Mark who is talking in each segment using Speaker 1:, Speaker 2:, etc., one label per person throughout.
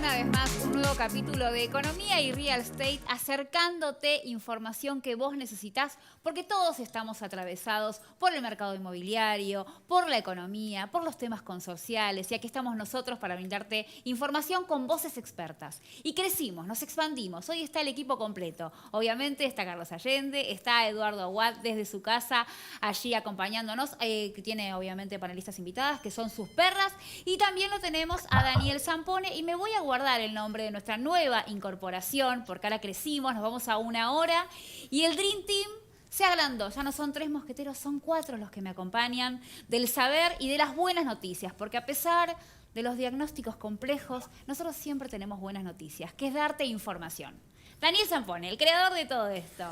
Speaker 1: una vez más un nuevo capítulo de Economía y Real Estate, acercándote información que vos necesitas, porque todos estamos atravesados por el mercado inmobiliario, por la economía, por los temas consorciales, y aquí estamos nosotros para brindarte información con voces expertas. Y crecimos, nos expandimos, hoy está el equipo completo. Obviamente está Carlos Allende, está Eduardo Aguad desde su casa allí acompañándonos, que tiene obviamente panelistas invitadas, que son sus perras, y también lo tenemos a Daniel Zampone, y me voy a guardar el nombre de nuestra nueva incorporación, porque ahora crecimos, nos vamos a 1 hora, y el Dream Team se agrandó, ya no son 3 mosqueteros, son 4 los que me acompañan, del saber y de las buenas noticias, porque a pesar de los diagnósticos complejos, nosotros siempre tenemos buenas noticias, que es darte información. Daniel Zampone, el creador de todo esto.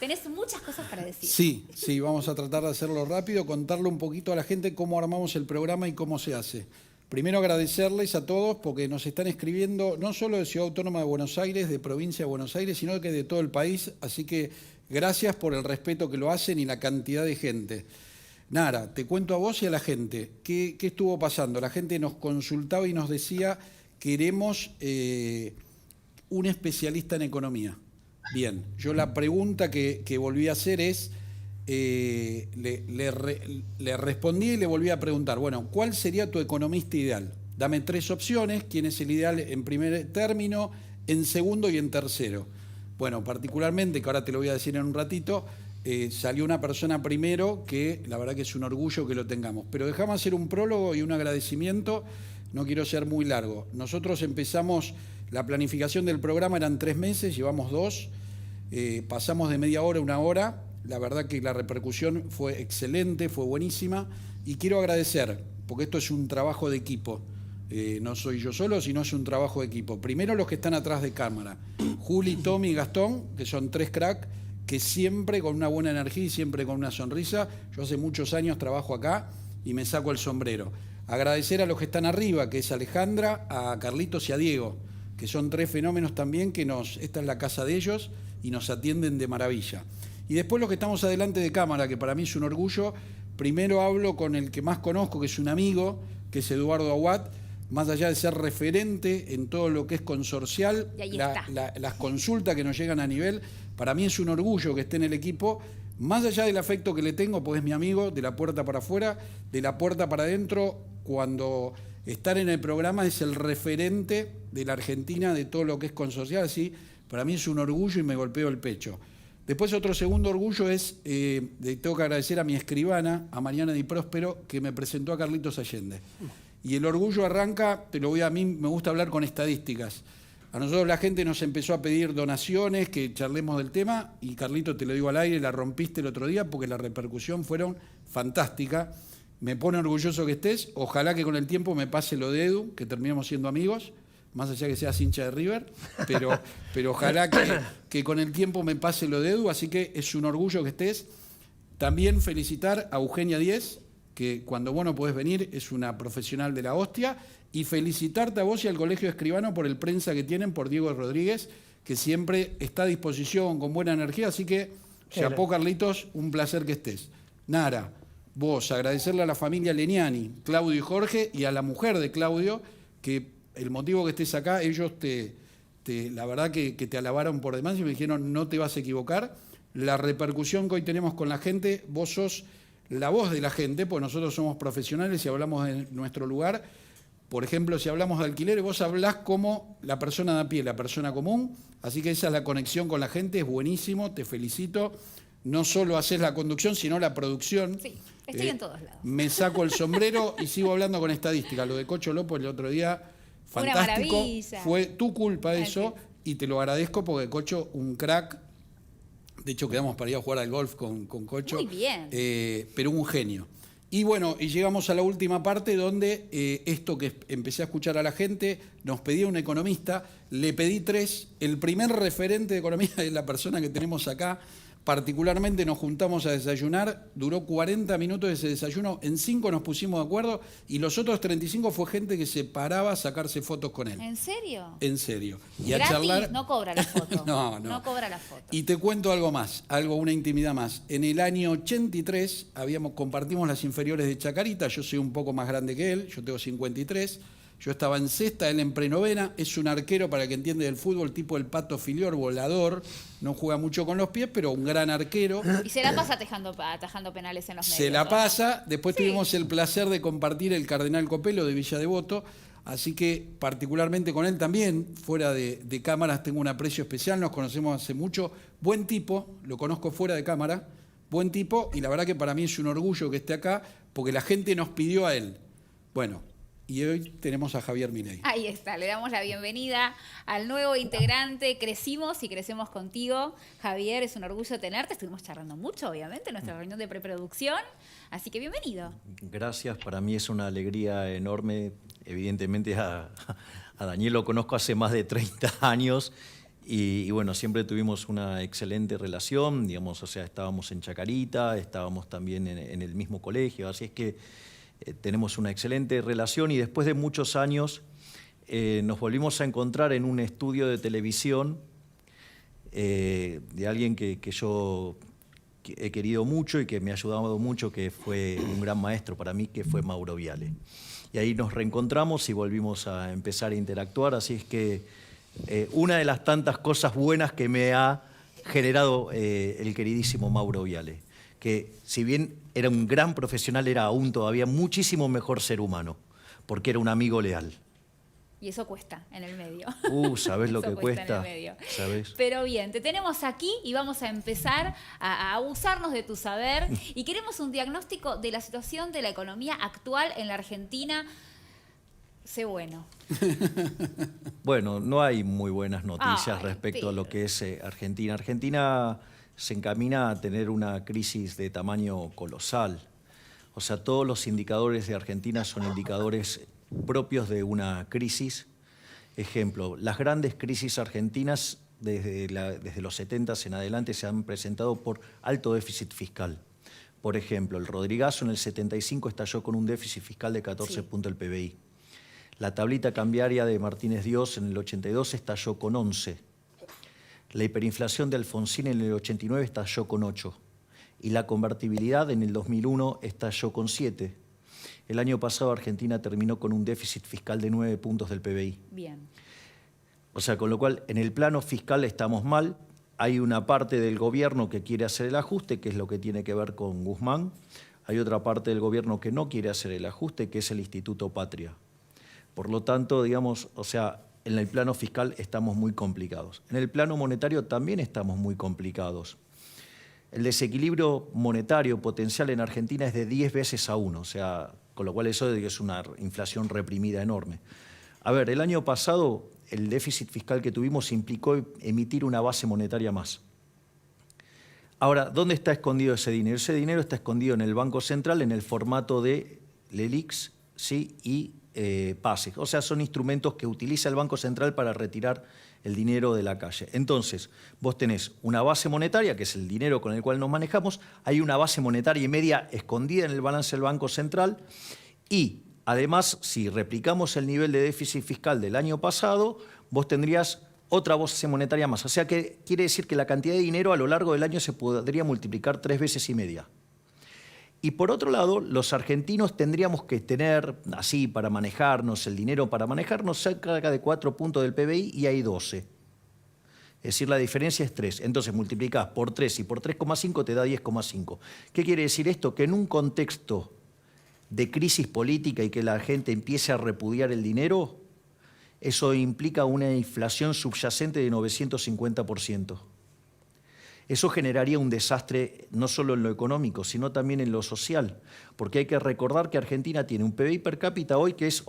Speaker 1: Tenés muchas cosas para decir.
Speaker 2: Sí, vamos a tratar de hacerlo rápido, contarle un poquito a la gente cómo armamos el programa y cómo se hace. Primero agradecerles a todos porque nos están escribiendo no solo de Ciudad Autónoma de Buenos Aires, de Provincia de Buenos Aires, sino que de todo el país. Así que gracias por el respeto que lo hacen y la cantidad de gente. Nara, te cuento a vos y a la gente. ¿Qué estuvo pasando? La gente nos consultaba y nos decía, queremos un especialista en economía. Bien, yo la pregunta que volví a hacer es, le respondí y le volví a preguntar, bueno, ¿cuál sería tu economista ideal? Dame 3 opciones, quién es el ideal en primer término, en segundo y en tercero. Bueno, particularmente, que ahora te lo voy a decir en un ratito, salió una persona primero que la verdad que es un orgullo que lo tengamos. Pero déjame hacer un prólogo y un agradecimiento, no quiero ser muy largo. Nosotros empezamos, la planificación del programa eran 3 meses, llevamos 2, pasamos de media hora a 1 hora. La verdad que la repercusión fue excelente, fue buenísima, y quiero agradecer, porque esto es un trabajo de equipo, no soy yo solo, sino es un trabajo de equipo. Primero los que están atrás de cámara, Juli, Tommy y Gastón, que son 3 cracks, que siempre con una buena energía y siempre con una sonrisa. Yo hace muchos años trabajo acá y me saco el sombrero. Agradecer a los que están arriba, que es Alejandra, a Carlitos y a Diego, que son 3 fenómenos también, que esta es la casa de ellos y nos atienden de maravilla. Y después los que estamos adelante de cámara, que para mí es un orgullo. Primero hablo con el que más conozco, que es un amigo, que es Eduardo Aguad, más allá de ser referente en todo lo que es consorcial, las consultas que nos llegan a nivel, para mí es un orgullo que esté en el equipo, más allá del afecto que le tengo, porque es mi amigo, de la puerta para afuera, de la puerta para adentro. Cuando estar en el programa es el referente de la Argentina, de todo lo que es consorcial, así, para mí es un orgullo y me golpeo el pecho. Después otro segundo orgullo es, tengo que agradecer a mi escribana, a Mariana Di Próspero, que me presentó a Carlitos Allende. Y el orgullo arranca, a mí me gusta hablar con estadísticas. A nosotros la gente nos empezó a pedir donaciones, que charlemos del tema, y Carlito, te lo digo al aire, la rompiste el otro día porque la repercusión fueron fantástica. Me pone orgulloso que estés, ojalá que con el tiempo me pase lo de Edu, que terminemos siendo amigos, más allá que seas hincha de River, pero ojalá que con el tiempo me pase lo de Edu, así que es un orgullo que estés. También felicitar a Eugenia Díez, que cuando vos no podés venir es una profesional de la hostia, y felicitarte a vos y al Colegio Escribano por el prensa que tienen, por Diego Rodríguez, que siempre está a disposición con buena energía, así que, chapó Carlitos, un placer que estés. Nara, vos, agradecerle a la familia Leniani, Claudio y Jorge, y a la mujer de Claudio, que el motivo que estés acá, ellos la verdad que te alabaron por demás y me dijeron, no te vas a equivocar. La repercusión que hoy tenemos con la gente, vos sos la voz de la gente, pues nosotros somos profesionales y hablamos de nuestro lugar. Por ejemplo, si hablamos de alquiler, vos hablás como la persona de a pie, la persona común, así que esa es la conexión con la gente, es buenísimo, te felicito. No solo haces la conducción, sino la producción.
Speaker 1: Sí, estoy en todos lados.
Speaker 2: Me saco el sombrero y sigo hablando con estadística. Lo de Cocho López el otro día, fantástico. Fue tu culpa eso, y te lo agradezco porque Cocho, un crack. De hecho, quedamos para ir a jugar al golf con Cocho.
Speaker 1: Muy bien.
Speaker 2: Pero un genio. Y bueno, y llegamos a la última parte donde esto que empecé a escuchar a la gente, nos pedía un economista, le pedí 3. El primer referente de economía es la persona que tenemos acá. Particularmente nos juntamos a desayunar, duró 40 minutos ese desayuno, en 5 nos pusimos de acuerdo y los otros 35 fue gente que se paraba a sacarse fotos con él.
Speaker 1: ¿En serio?
Speaker 2: En serio. Y
Speaker 1: ¿Gratis?
Speaker 2: A charlar...
Speaker 1: No cobra la foto.
Speaker 2: No
Speaker 1: cobra la foto.
Speaker 2: Y te cuento algo más, una intimidad más. En el año 83 compartimos las inferiores de Chacarita, yo soy un poco más grande que él, yo tengo 53, Yo estaba en sexta, él en prenovena. Es un arquero, para el que entiende del fútbol, tipo el Pato Filior, volador. No juega mucho con los pies, pero un gran arquero.
Speaker 1: Y se la pasa atajando penales en los medios.
Speaker 2: Se la
Speaker 1: ¿no?
Speaker 2: pasa. Después
Speaker 1: Sí.
Speaker 2: tuvimos el placer de compartir el Cardenal Copelo de Villa Devoto. Así que particularmente con él también, fuera de cámaras, tengo un aprecio especial. Nos conocemos hace mucho. Buen tipo, lo conozco fuera de cámara. Buen tipo, y la verdad que para mí es un orgullo que esté acá, porque la gente nos pidió a él. Bueno, y hoy tenemos a Javier Milei.
Speaker 1: Ahí está, le damos la bienvenida al nuevo integrante. Crecimos y crecemos contigo. Javier, es un orgullo tenerte. Estuvimos charlando mucho, obviamente, en nuestra reunión de preproducción. Así que bienvenido.
Speaker 3: Gracias, para mí es una alegría enorme. Evidentemente a Daniel lo conozco hace más de 30 años y bueno, siempre tuvimos una excelente relación, digamos, o sea, estábamos en Chacarita, estábamos también en el mismo colegio, así es que tenemos una excelente relación y después de muchos años nos volvimos a encontrar en un estudio de televisión de alguien que yo he querido mucho y que me ha ayudado mucho, que fue un gran maestro para mí, que fue Mauro Viale. Y ahí nos reencontramos y volvimos a empezar a interactuar, así es que una de las tantas cosas buenas que me ha generado el queridísimo Mauro Viale, que si bien era un gran profesional, era aún todavía muchísimo mejor ser humano, porque era un amigo leal.
Speaker 1: Y eso cuesta en el medio.
Speaker 3: ¿Sabés lo
Speaker 1: Eso
Speaker 3: que
Speaker 1: cuesta
Speaker 3: cuesta?
Speaker 1: en el medio.
Speaker 3: ¿Sabés?
Speaker 1: Pero bien, te tenemos aquí y vamos a empezar a abusarnos de tu saber. Y queremos un diagnóstico de la situación de la economía actual en la Argentina. Sé bueno.
Speaker 3: Bueno, no hay muy buenas noticias
Speaker 1: Ay,
Speaker 3: respecto a lo
Speaker 1: pero-
Speaker 3: que es Argentina. Argentina se encamina a tener una crisis de tamaño colosal. O sea, todos los indicadores de Argentina son indicadores propios de una crisis. Ejemplo, las grandes crisis argentinas desde los 70 en adelante se han presentado por alto déficit fiscal. Por ejemplo, el Rodrigazo en el 75 estalló con un déficit fiscal de 14
Speaker 1: Sí.
Speaker 3: puntos del PBI. La tablita cambiaria de Martínez Dios en el 82 estalló con 11. La hiperinflación de Alfonsín en el 89 estalló con 8. Y la convertibilidad en el 2001 estalló con 7. El año pasado Argentina terminó con un déficit fiscal de 9 puntos del PBI.
Speaker 1: Bien.
Speaker 3: O sea, con lo cual en el plano fiscal estamos mal. Hay una parte del gobierno que quiere hacer el ajuste, que es lo que tiene que ver con Guzmán. Hay otra parte del gobierno que no quiere hacer el ajuste, que es el Instituto Patria. Por lo tanto, digamos, o sea, en el plano fiscal estamos muy complicados. En el plano monetario también estamos muy complicados. El desequilibrio monetario potencial en Argentina es de 10 veces a 1, o sea, con lo cual eso es una inflación reprimida enorme. A ver, el año pasado el déficit fiscal que tuvimos implicó emitir una base monetaria más. Ahora, ¿dónde está escondido ese dinero? Ese dinero está escondido en el Banco Central en el formato de LELIQs, ¿sí? Y PASEX. O sea, son instrumentos que utiliza el Banco Central para retirar el dinero de la calle. Entonces, vos tenés una base monetaria, que es el dinero con el cual nos manejamos, hay una base monetaria y media escondida en el balance del Banco Central y, además, si replicamos el nivel de déficit fiscal del año pasado, vos tendrías otra base monetaria más. O sea, que quiere decir que la cantidad de dinero a lo largo del año se podría multiplicar 3 veces y media. Y por otro lado, los argentinos tendríamos que tener, así para manejarnos, el dinero para manejarnos, cerca de 4 puntos del PBI y hay 12. Es decir, la diferencia es 3. Entonces multiplicás por 3 y por 3,5 te da 10,5. ¿Qué quiere decir esto? Que en un contexto de crisis política y que la gente empiece a repudiar el dinero, eso implica una inflación subyacente de 950%. Eso generaría un desastre no solo en lo económico, sino también en lo social, porque hay que recordar que Argentina tiene un PBI per cápita hoy que es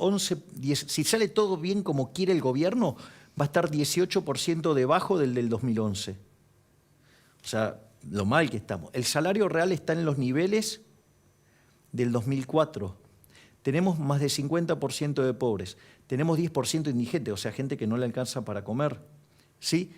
Speaker 3: 10, si sale todo bien como quiere el gobierno, va a estar 18% debajo del 2011. O sea, lo mal que estamos. El salario real está en los niveles del 2004. Tenemos más de 50% de pobres, tenemos 10% de indigentes, o sea, gente que no le alcanza para comer, ¿sí?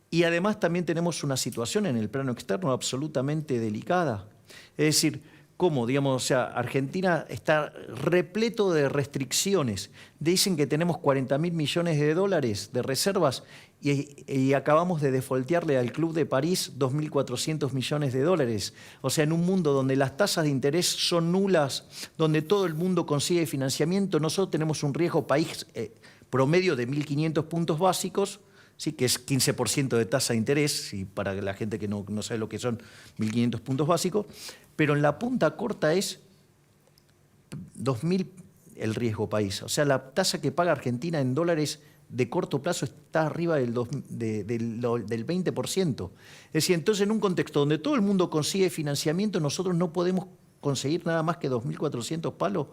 Speaker 3: Y además también tenemos una situación en el plano externo absolutamente delicada. Es decir, cómo, digamos, o sea, Argentina está repleto de restricciones. Dicen que tenemos 40.000 millones de dólares de reservas y acabamos de defaultearle al Club de París 2.400 millones de dólares. O sea, en un mundo donde las tasas de interés son nulas, donde todo el mundo consigue financiamiento, nosotros tenemos un riesgo país promedio de 1.500 puntos básicos, ¿sí? Que es 15% de tasa de interés, y para la gente que no sabe lo que son 1.500 puntos básicos, pero en la punta corta es 2.000 el riesgo país. O sea, la tasa que paga Argentina en dólares de corto plazo está arriba del 20%. Es decir, entonces en un contexto donde todo el mundo consigue financiamiento, nosotros no podemos conseguir nada más que 2.400 palos.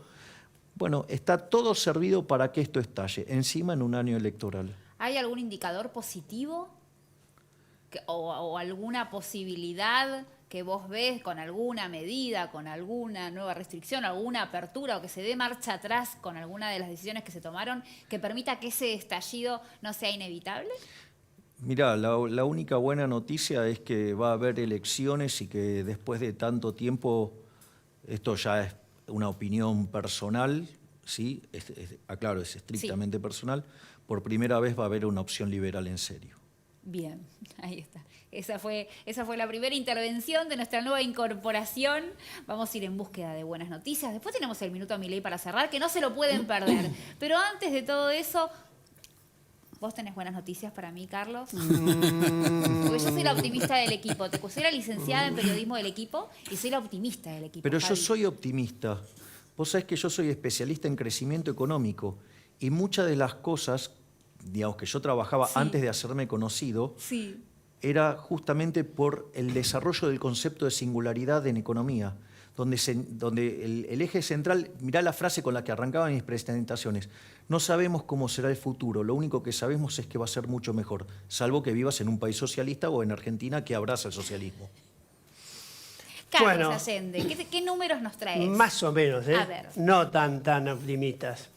Speaker 3: Bueno, está todo servido para que esto estalle, encima en un año electoral.
Speaker 1: ¿Hay algún indicador positivo o alguna posibilidad que vos ves con alguna medida, con alguna nueva restricción, alguna apertura o que se dé marcha atrás con alguna de las decisiones que se tomaron que permita que ese estallido no sea inevitable?
Speaker 3: Mirá, la única buena noticia es que va a haber elecciones y que después de tanto tiempo, esto ya es una opinión personal, ¿sí? Aclaro, es estrictamente personal, por primera vez va a haber una opción liberal en serio.
Speaker 1: Bien, ahí está. Esa fue la primera intervención de nuestra nueva incorporación. Vamos a ir en búsqueda de buenas noticias. Después tenemos el Minuto a Milei para cerrar, que no se lo pueden perder. Pero antes de todo eso, ¿vos tenés buenas noticias para mí, Carlos? Porque yo soy la optimista del equipo. Te soy la licenciada en periodismo del equipo y soy la optimista del equipo.
Speaker 3: Pero
Speaker 1: Javi.
Speaker 3: yo soy optimista. Vos sabés que yo soy especialista en crecimiento económico y muchas de las cosas, digamos, que yo trabajaba antes de hacerme conocido, era justamente por el desarrollo del concepto de singularidad en economía, donde el eje central, mirá la frase con la que arrancaba mis presentaciones, no sabemos cómo será el futuro, lo único que sabemos es que va a ser mucho mejor, salvo que vivas en un país socialista o en Argentina que abraza el socialismo.
Speaker 1: Carlos Allende, ¿qué números nos traes?
Speaker 4: Más o menos,
Speaker 1: A ver.
Speaker 4: No tan optimistas.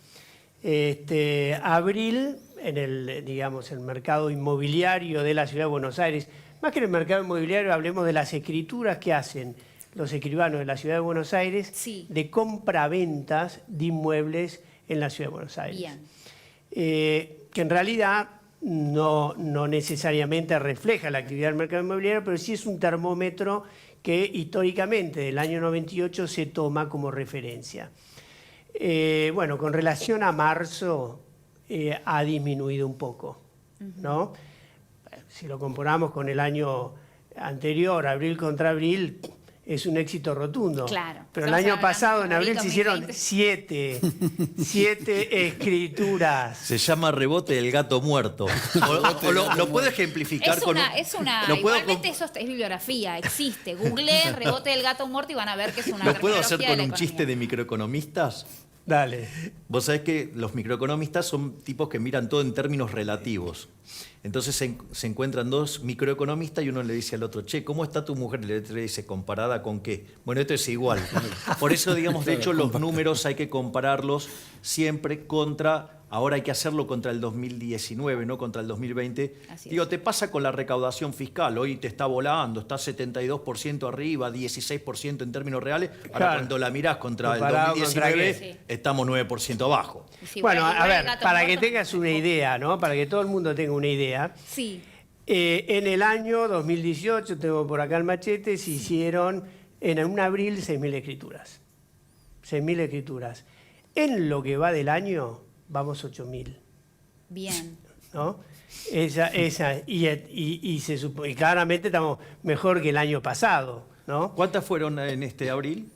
Speaker 4: Abril, en el mercado inmobiliario de la Ciudad de Buenos Aires, más que en el mercado inmobiliario, hablemos de las escrituras que hacen los escribanos de la Ciudad de Buenos Aires de compra-ventas de inmuebles en la Ciudad de Buenos Aires.
Speaker 1: Bien.
Speaker 4: Que en realidad no necesariamente refleja la actividad del mercado inmobiliario, pero sí es un termómetro que históricamente del año 98 se toma como referencia. Bueno, con relación a marzo ha disminuido un poco, ¿no? Si lo comparamos con el año anterior, abril contra abril, es un éxito rotundo.
Speaker 1: Claro.
Speaker 4: Pero el año pasado, en abril, se hicieron 7 escrituras.
Speaker 3: Se llama rebote del gato muerto. ¿Lo puedo ejemplificar con
Speaker 1: igualmente eso es bibliografía, existe. Googleé rebote del gato muerto y van a ver que es una
Speaker 3: ¿Lo puedo hacer
Speaker 1: terminología
Speaker 3: con
Speaker 1: de
Speaker 3: un
Speaker 1: la
Speaker 3: chiste
Speaker 1: economía.
Speaker 3: de microeconomistas?
Speaker 4: Dale.
Speaker 3: Vos sabés que los microeconomistas son tipos que miran todo en términos relativos. Entonces se encuentran dos microeconomistas y uno le dice al otro, che, ¿cómo está tu mujer? Y el otro le dice, ¿comparada con qué? Bueno, esto es igual. Por eso, digamos, de hecho, los números hay que compararlos siempre contra, ahora hay que hacerlo contra el 2019, no contra el 2020. Digo, te pasa con la recaudación fiscal, hoy te está volando, está 72% arriba, 16% en términos reales, ahora cuando la mirás contra el 2019, estamos 9% abajo.
Speaker 4: Bueno, a ver, para que tengas una idea, ¿no? Para que todo el mundo tenga una idea. En el año 2018, tengo por acá el machete, se hicieron en un abril 6.000 escrituras. 6.000 escrituras. En lo que va del año, vamos 8.000.
Speaker 1: Bien.
Speaker 4: ¿No? Y claramente estamos mejor que el año pasado, ¿no?
Speaker 3: ¿Cuántas fueron en este abril?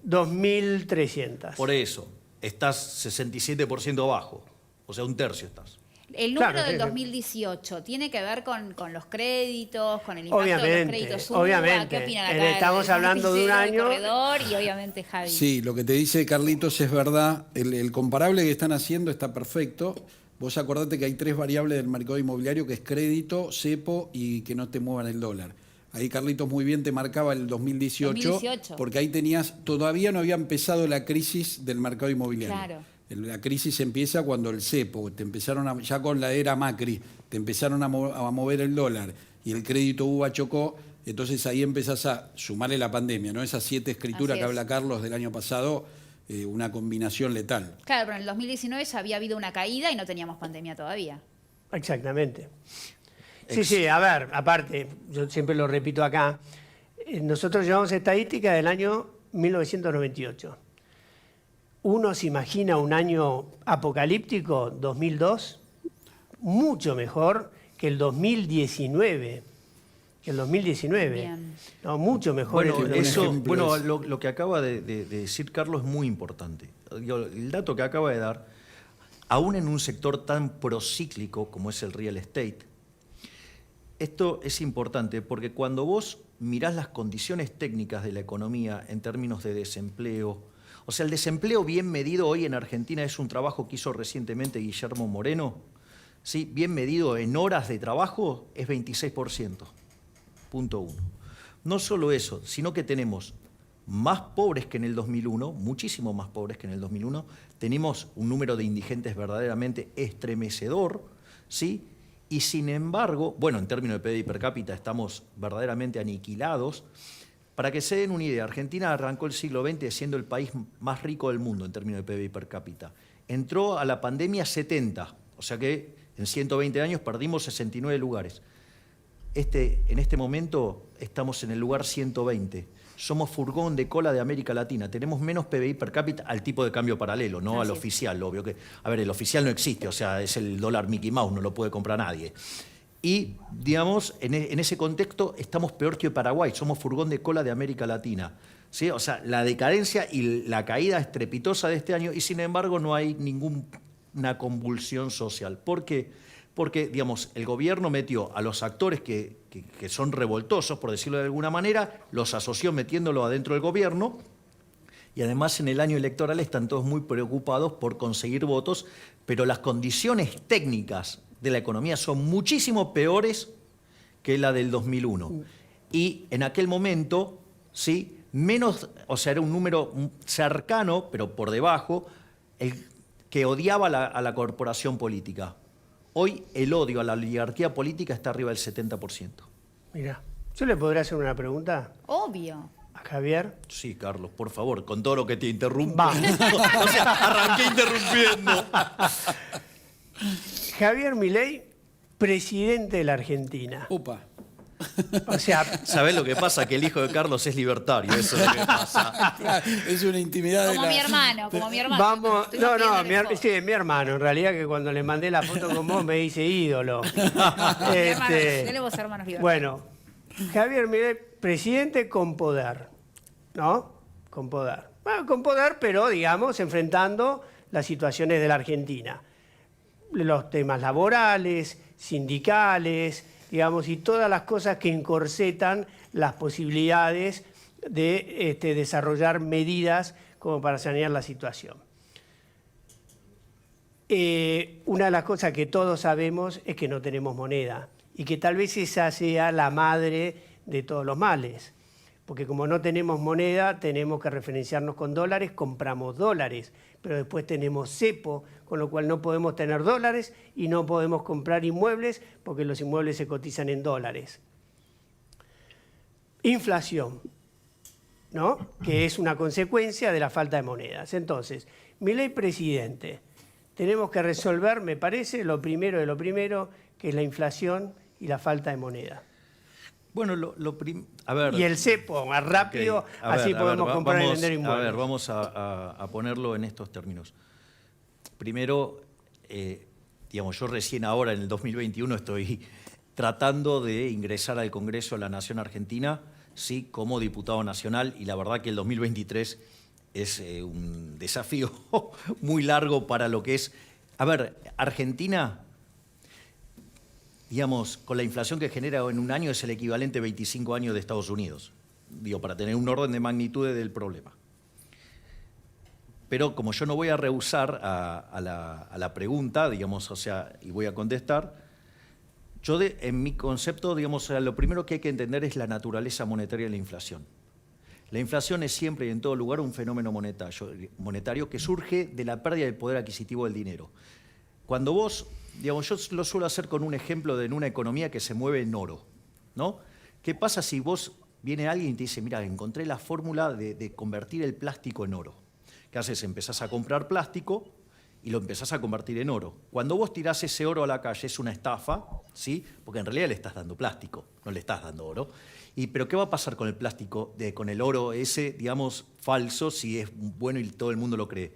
Speaker 4: 2.300.
Speaker 3: Por eso, estás 67% abajo, o sea, un tercio estás.
Speaker 1: El número del 2018 tiene que ver con los créditos, con el impacto de los créditos.
Speaker 4: Obviamente.
Speaker 1: ¿Qué opinan acá?
Speaker 4: Estamos hablando de un año.
Speaker 1: Corredor y obviamente Javi.
Speaker 2: Sí, lo que te dice Carlitos es verdad. El comparable que están haciendo está perfecto. Vos acordate que hay 3 variables del mercado inmobiliario, que es crédito, cepo y que no te muevan el dólar. Ahí Carlitos muy bien te marcaba el 2018, porque ahí todavía no había empezado la crisis del mercado inmobiliario.
Speaker 1: Claro.
Speaker 2: La crisis empieza cuando el cepo, ya con la era Macri, te empezaron a mover el dólar y el crédito UVA chocó, Entonces ahí empezás a sumarle la pandemia, ¿no? Esas 7 escrituras
Speaker 1: Así
Speaker 2: que
Speaker 1: es.
Speaker 2: habla Carlos del año pasado, una combinación letal.
Speaker 1: Claro, pero en el 2019 ya había habido una caída y no teníamos pandemia todavía.
Speaker 4: Exactamente. Sí, a ver, aparte, yo siempre lo repito acá, nosotros llevamos estadística del año 1998. ¿Uno se imagina un año apocalíptico, 2002? Mucho mejor que el 2019.
Speaker 1: Bien.
Speaker 4: No, mucho mejor.
Speaker 3: Bueno,
Speaker 2: un ejemplo es-
Speaker 3: lo que acaba de decir Carlos es muy importante. Digo, el dato que acaba de dar, aún en un sector tan procíclico como es el real estate, esto es importante porque cuando vos mirás las condiciones técnicas de la economía en términos de desempleo, o sea, el desempleo bien medido hoy en Argentina es un trabajo que hizo recientemente Guillermo Moreno, ¿sí? Bien medido en horas de trabajo es 26%, punto 1. No solo eso, sino que tenemos más pobres que en el 2001, muchísimo más pobres que en el 2001, tenemos un número de indigentes verdaderamente estremecedor, ¿sí? Y sin embargo, bueno, en términos de PBI per cápita estamos verdaderamente aniquilados. Para que se den una idea, Argentina arrancó el siglo XX siendo el país más rico del mundo en términos de PBI per cápita. Entró a la pandemia 70, o sea que en 120 años perdimos 69 lugares. En este momento estamos en el lugar 120. Somos furgón de cola de América Latina. Tenemos menos PBI per cápita al tipo de cambio paralelo, no al oficial, obvio que. A ver, el oficial no existe, o sea, es el dólar Mickey Mouse, no lo puede comprar nadie. Y, digamos, en ese contexto estamos peor que Paraguay, somos furgón de cola de América Latina. ¿Sí? O sea, la decadencia y la caída estrepitosa de este año, y sin embargo no hay ninguna convulsión social. ¿Por qué? Porque, digamos, el gobierno metió a los actores que son revoltosos, por decirlo de alguna manera, los asoció metiéndolo adentro del gobierno, y además en el año electoral están todos muy preocupados por conseguir votos, pero las condiciones técnicas de la economía son muchísimo peores que la del 2001. Y en aquel momento, ¿sí? Menos, o sea, era un número cercano, pero por debajo, el que odiaba a la corporación política. Hoy el odio a la oligarquía política está arriba del 70%.
Speaker 4: Mira, ¿yo le podría hacer una pregunta
Speaker 1: Obvio.
Speaker 4: a Javier?
Speaker 3: Sí, Carlos, por favor, con todo lo que te interrumpo.
Speaker 4: Va.
Speaker 3: O sea, arranqué interrumpiendo.
Speaker 4: Javier Milei, presidente de la Argentina.
Speaker 2: Upa.
Speaker 4: O sea,
Speaker 3: ¿Sabés lo que pasa? Que el hijo de Carlos es libertario, eso es lo que pasa.
Speaker 2: Es una intimidad
Speaker 1: Como
Speaker 2: de
Speaker 1: mi
Speaker 2: la...
Speaker 1: hermano, como mi hermano.
Speaker 4: vamos,
Speaker 1: Estoy
Speaker 4: no,
Speaker 1: rompiendo el foco.
Speaker 4: sí, mi hermano, en realidad que cuando le mandé la foto con vos me dice ídolo.
Speaker 1: Mi hermano, tenemos hermanos libertarios.
Speaker 4: Bueno, Javier Milei, presidente con poder, ¿no? Con poder. Bueno, con poder, pero digamos, enfrentando las situaciones de la Argentina. Los temas laborales, sindicales, digamos, y todas las cosas que encorsetan las posibilidades de desarrollar medidas como para sanear la situación. Una de las cosas que todos sabemos es que no tenemos moneda y que tal vez esa sea la madre de todos los males. Porque como no tenemos moneda, tenemos que referenciarnos con dólares, compramos dólares, pero después tenemos cepo, con lo cual no podemos tener dólares y no podemos comprar inmuebles porque los inmuebles se cotizan en dólares. Inflación, ¿no? Que es una consecuencia de la falta de monedas. Entonces, Milei presidente, tenemos que resolver, me parece, lo primero de lo primero, que es la inflación y la falta de moneda.
Speaker 3: Bueno, a ver.
Speaker 4: Y el cepo, más rápido,
Speaker 3: Ok, a ver,
Speaker 4: así podemos comprar y
Speaker 3: vamos,
Speaker 4: vender inmuebles.
Speaker 3: A ver, vamos a ponerlo en estos términos. Primero, digamos, yo recién ahora, en el 2021, estoy tratando de ingresar al Congreso de la Nación Argentina, sí, como diputado nacional, y la verdad que el 2023 es un desafío muy largo para lo que es. A ver, Argentina, digamos, con la inflación que genera en un año es el equivalente a 25 años de Estados Unidos, digo, para tener un orden de magnitudes del problema. Pero como yo no voy a rehusar a la pregunta, digamos, o sea, y voy a contestar, yo en mi concepto, digamos, o sea, lo primero que hay que entender es la naturaleza monetaria de la inflación. La inflación es siempre y en todo lugar un fenómeno monetario que surge de la pérdida del poder adquisitivo del dinero. Cuando vos, digamos, yo lo suelo hacer con un ejemplo de en una economía que se mueve en oro, ¿no? ¿Qué pasa si viene alguien y te dice, mira, encontré la fórmula de convertir el plástico en oro? ¿Qué haces? Empezás a comprar plástico y lo empezás a convertir en oro. Cuando vos tirás ese oro a la calle es una estafa, ¿sí? Porque en realidad le estás dando plástico, no le estás dando oro. Pero ¿qué va a pasar con el plástico, con el oro ese, digamos, falso, si es bueno y todo el mundo lo cree?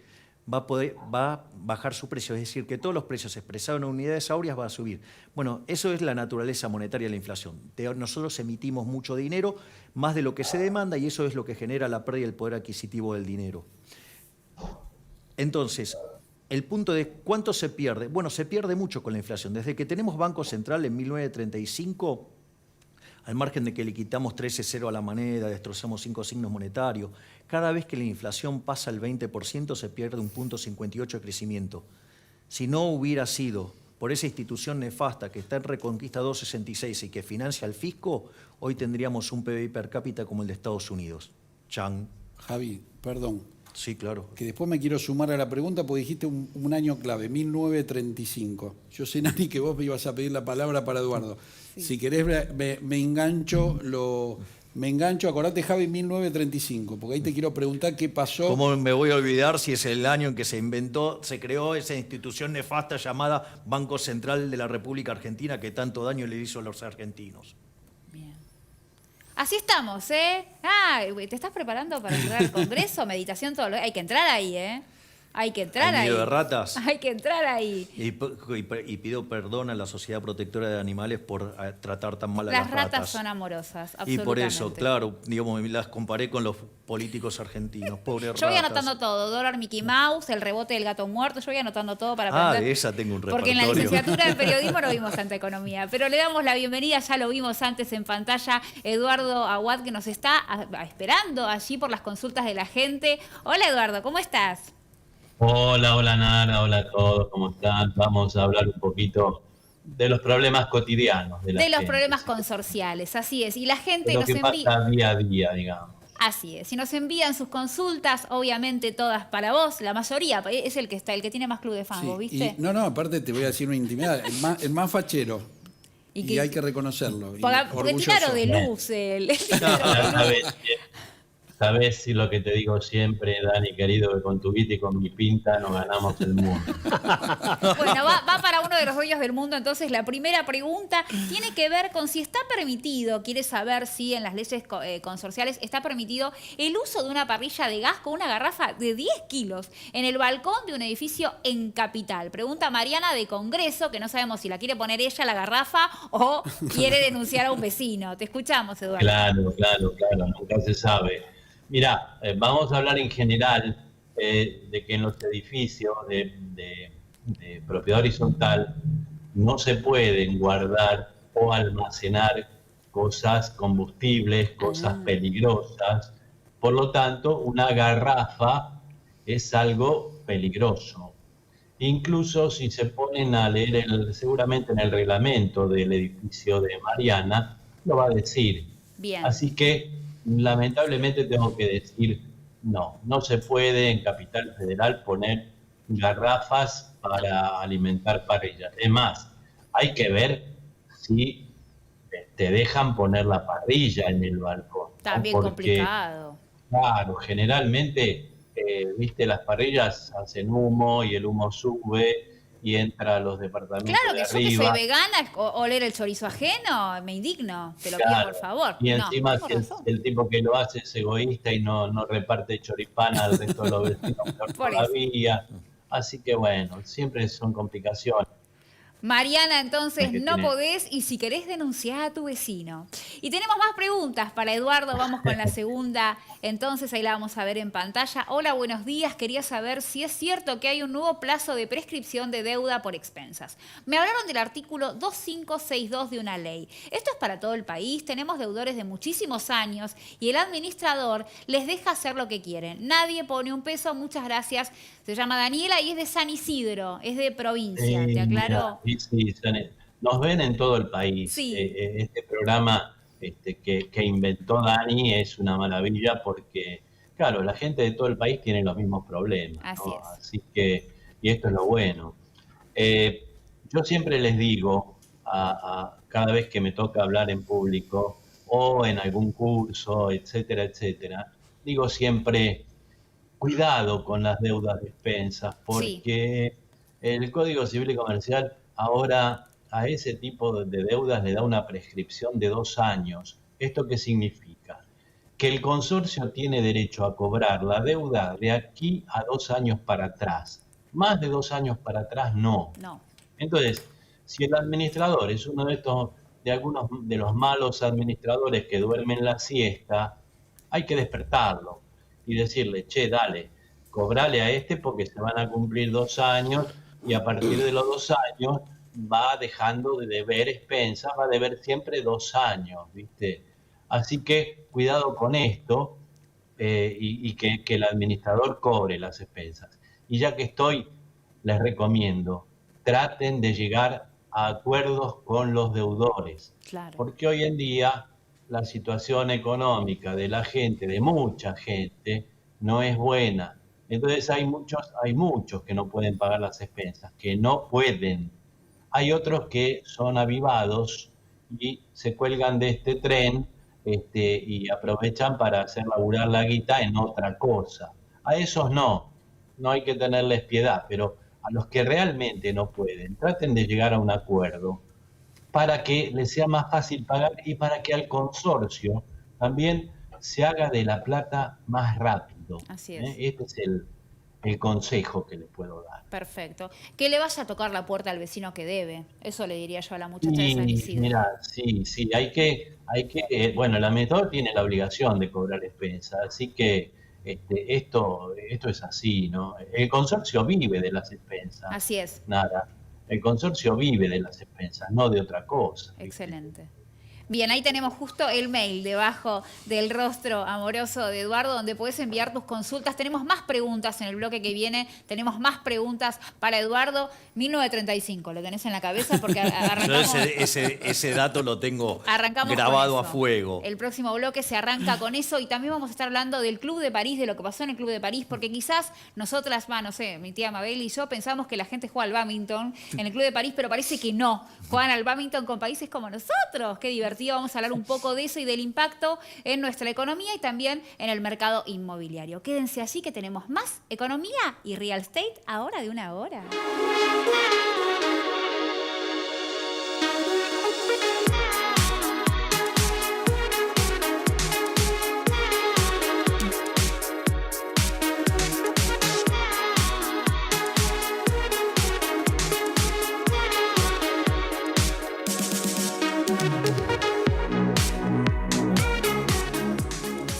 Speaker 3: Va a bajar su precio, es decir, que todos los precios expresados en unidades áureas van a subir. Bueno, eso es la naturaleza monetaria de la inflación. Nosotros emitimos mucho dinero, más de lo que se demanda, y eso es lo que genera la pérdida del poder adquisitivo del dinero. Entonces, el punto de cuánto se pierde. Bueno, se pierde mucho con la inflación. Desde que tenemos Banco Central en 1935, al margen de que le quitamos 13,0 a la moneda, destrozamos 5 signos monetarios, cada vez que la inflación pasa el 20% se pierde un 0,58 de crecimiento. Si no hubiera sido por esa institución nefasta que está en Reconquista 266 y que financia al fisco, hoy tendríamos un PBI per cápita como el de Estados Unidos. Chan.
Speaker 2: Javi, perdón.
Speaker 3: Sí, claro.
Speaker 2: Que después me quiero sumar a la pregunta porque dijiste un año clave, 1935. Yo sé, Nani, que vos me ibas a pedir la palabra para Eduardo. Sí. Si querés, me engancho, acordate, Javi, 1935, porque ahí te quiero preguntar qué pasó.
Speaker 3: ¿Cómo me voy a olvidar si es el año en que se creó esa institución nefasta llamada Banco Central de la República Argentina que tanto daño le hizo a los argentinos?
Speaker 1: Bien. Así estamos, ¿eh? ¿Te estás preparando para entrar al Congreso? Meditación, todo lo... Hay que entrar ahí, ¿eh? Hay que entrar ahí.
Speaker 3: ¿Nido de ratas?
Speaker 1: Hay que entrar ahí.
Speaker 3: Y pido perdón a la Sociedad Protectora de Animales por tratar tan mal a las ratas.
Speaker 1: Las ratas son amorosas, absolutamente.
Speaker 3: Y por eso, claro, digamos, las comparé con los políticos argentinos, pobres ratas.
Speaker 1: Yo voy anotando todo, dólar Mickey Mouse, el rebote del gato muerto, yo voy anotando todo para aprender.
Speaker 3: De esa tengo un repertorio.
Speaker 1: Porque en la licenciatura de periodismo no vimos tanta economía. Pero le damos la bienvenida, ya lo vimos antes en pantalla, Eduardo Aguad, que nos está esperando allí por las consultas de la gente. Hola, Eduardo, ¿cómo estás?
Speaker 5: Hola Nara, hola a todos, ¿cómo están? Vamos a hablar un poquito de los problemas cotidianos. De los
Speaker 1: problemas consorciales, así es. Y la gente
Speaker 5: nos envía... pasa día a día, digamos.
Speaker 1: Así es. Si nos envían sus consultas, obviamente todas para vos, la mayoría, es el que tiene más club de fans,
Speaker 2: sí,
Speaker 1: ¿viste?
Speaker 2: No, aparte te voy a decir una intimidad, el más fachero. Y hay que reconocerlo.
Speaker 1: Porque tiraron de luz.
Speaker 5: Sabés si lo que te digo siempre, Dani, querido, que con tu guita y con mi pinta nos ganamos el mundo.
Speaker 1: Bueno, va para uno de los dueños del mundo. Entonces, la primera pregunta tiene que ver con si está permitido, quiere saber si en las leyes consorciales está permitido el uso de una parrilla de gas con una garrafa de 10 kilos en el balcón de un edificio en Capital. Pregunta Mariana de Congreso, que no sabemos si la quiere poner ella la garrafa o quiere denunciar a un vecino. Te escuchamos, Eduardo.
Speaker 5: Claro, nunca se sabe. Mirá, vamos a hablar en general de que en los edificios de propiedad horizontal no se pueden guardar o almacenar cosas combustibles, cosas peligrosas. Por lo tanto, una garrafa es algo peligroso. Incluso si se ponen a leer seguramente en el reglamento del edificio de Mariana, lo va a decir.
Speaker 1: Bien.
Speaker 5: Así que lamentablemente tengo que decir, no se puede en Capital Federal poner garrafas para alimentar parrillas. Es más, hay que ver si te dejan poner la parrilla en el balcón.
Speaker 1: También complicado.
Speaker 5: Claro, generalmente, viste, las parrillas hacen humo y el humo sube y entra a los departamentos
Speaker 1: claro,
Speaker 5: de
Speaker 1: que
Speaker 5: arriba.
Speaker 1: Yo que soy vegana, oler el chorizo ajeno, me indigno, te lo pido por favor.
Speaker 5: Y encima el tipo que lo hace es egoísta y no reparte choripán al resto de los vecinos todavía. Así que bueno, siempre son complicaciones.
Speaker 1: Mariana, entonces no podés y si querés denunciar a tu vecino. Y tenemos más preguntas para Eduardo, vamos con la segunda, entonces ahí la vamos a ver en pantalla. Hola, buenos días, quería saber si es cierto que hay un nuevo plazo de prescripción de deuda por expensas. Me hablaron del artículo 2562 de una ley. Esto es para todo el país, tenemos deudores de muchísimos años y el administrador les deja hacer lo que quieren. Nadie pone un peso, muchas gracias. Se llama Daniela y es de San Isidro, es de provincia, ¿te aclaro?
Speaker 5: Sí, nos ven en todo el país.
Speaker 1: Sí.
Speaker 5: Este programa que inventó Dani es una maravilla porque, claro, la gente de todo el país tiene los mismos problemas.
Speaker 1: Así es.
Speaker 5: Así que, y esto es lo bueno. Yo siempre les digo, cada vez que me toca hablar en público, o en algún curso, etcétera, etcétera, digo siempre, cuidado con las deudas de expensas,
Speaker 1: Sí,
Speaker 5: porque el Código Civil y Comercial ahora a ese tipo de deudas le da una prescripción de 2 años. ¿Esto qué significa? Que el consorcio tiene derecho a cobrar la deuda de aquí a 2 años para atrás. Más de 2 años para atrás no.
Speaker 1: no.
Speaker 5: Entonces, si el administrador es uno de algunos de los malos administradores que duermen la siesta, hay que despertarlo y decirle, che, dale, cobrale a este porque se van a cumplir 2 años y a partir de los 2 años va dejando de deber expensas, va a deber siempre 2 años, ¿viste? Así que cuidado con esto y que el administrador cobre las expensas. Y ya que estoy, les recomiendo, traten de llegar a acuerdos con los deudores,
Speaker 1: Claro.
Speaker 5: porque hoy en día la situación económica de la gente, de mucha gente, no es buena. Entonces hay muchos que no pueden pagar las expensas, que no pueden. Hay otros que son avivados y se cuelgan de este tren y aprovechan para hacer laburar la guita en otra cosa. A esos no hay que tenerles piedad, pero a los que realmente no pueden, traten de llegar a un acuerdo para que les sea más fácil pagar y para que al consorcio también se haga de la plata más rápido.
Speaker 1: Así es.
Speaker 5: Este es el consejo que les puedo dar.
Speaker 1: Perfecto. Que le vaya a tocar la puerta al vecino que debe. Eso le diría yo a la muchacha de San
Speaker 5: Y
Speaker 1: Isidro.
Speaker 5: mira, sí, hay que, bueno, el administrador tiene la obligación de cobrar expensas, así que esto es así, ¿no? El consorcio vive de las expensas,
Speaker 1: Así es.
Speaker 5: nada. El consorcio vive de las expensas, no de otra cosa. ¿viste?
Speaker 1: Excelente. Bien, ahí tenemos justo el mail debajo del rostro amoroso de Eduardo, donde puedes enviar tus consultas. Tenemos más preguntas en el bloque que viene. Tenemos más preguntas para Eduardo. 1935, ¿lo tenés en la cabeza? Porque arrancamos...
Speaker 3: Yo ese dato lo tengo
Speaker 1: Arrancamos
Speaker 3: grabado
Speaker 1: con
Speaker 3: a
Speaker 1: eso.
Speaker 3: fuego.
Speaker 1: El próximo bloque se arranca con eso y también vamos a estar hablando del Club de París, de lo que pasó en el Club de París, porque quizás nosotras, no sé, mi tía Mabel y yo pensamos que la gente juega al bádminton en el Club de París, pero parece que no. Juegan al bádminton con países como nosotros. Qué divertido. Vamos a hablar un poco de eso y del impacto en nuestra economía y también en el mercado inmobiliario. Quédense allí que tenemos más economía y real estate ahora de una hora.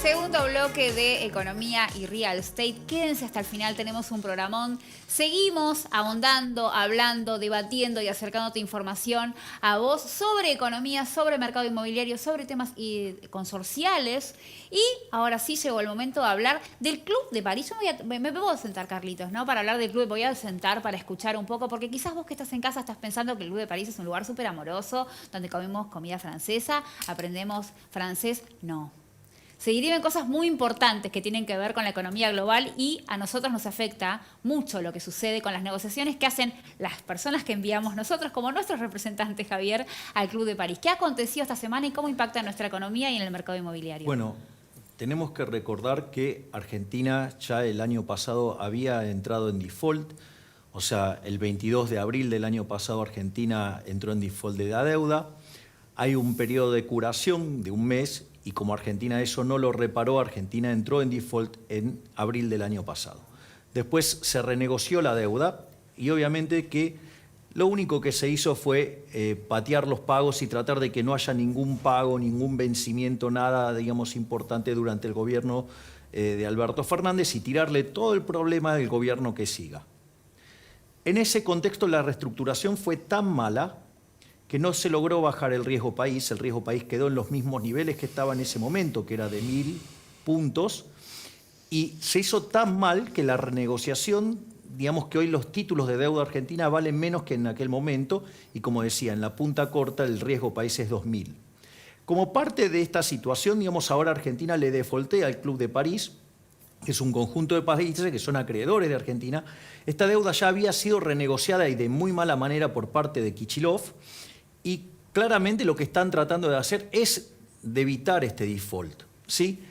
Speaker 1: Segundo bloque de economía y real estate. Quédense hasta el final, tenemos un programón. Seguimos ahondando, hablando, debatiendo y acercándote información a vos sobre economía, sobre mercado inmobiliario, sobre temas consorciales. Y ahora sí llegó el momento de hablar del Club de París. Yo me puedo sentar, Carlitos, ¿no? Para hablar del Club, voy a sentar para escuchar un poco, porque quizás vos que estás en casa estás pensando que el Club de París es un lugar súper amoroso, donde comemos comida francesa, aprendemos francés. No. Se derivan cosas muy importantes que tienen que ver con la economía global y a nosotros nos afecta mucho lo que sucede con las negociaciones que hacen las personas que enviamos nosotros como nuestros representantes, Javier, al Club de París. ¿Qué ha acontecido esta semana y cómo impacta en nuestra economía y en el mercado inmobiliario?
Speaker 3: Bueno, tenemos que recordar que Argentina ya el año pasado había entrado en default, o sea, el 22 de abril del año pasado Argentina entró en default de la deuda. Hay un periodo de curación de un mes y como Argentina eso no lo reparó, Argentina entró en default en abril del año pasado. Después se renegoció la deuda y obviamente que lo único que se hizo fue patear los pagos y tratar de que no haya ningún pago, ningún vencimiento, nada, digamos, importante durante el gobierno de Alberto Fernández y tirarle todo el problema del gobierno que siga. En ese contexto la reestructuración fue tan mala que no se logró bajar el riesgo país quedó en los mismos niveles que estaba en ese momento, que era de 1000 puntos, y se hizo tan mal que la renegociación, digamos que hoy los títulos de deuda argentina valen menos que en aquel momento, y como decía, en la punta corta el riesgo país es 2000. Como parte de esta situación, digamos, ahora Argentina le defaultea al Club de París, que es un conjunto de países que son acreedores de Argentina. Esta deuda ya había sido renegociada y de muy mala manera por parte de Kicillof, y claramente lo que están tratando de hacer es de evitar este default, ¿sí?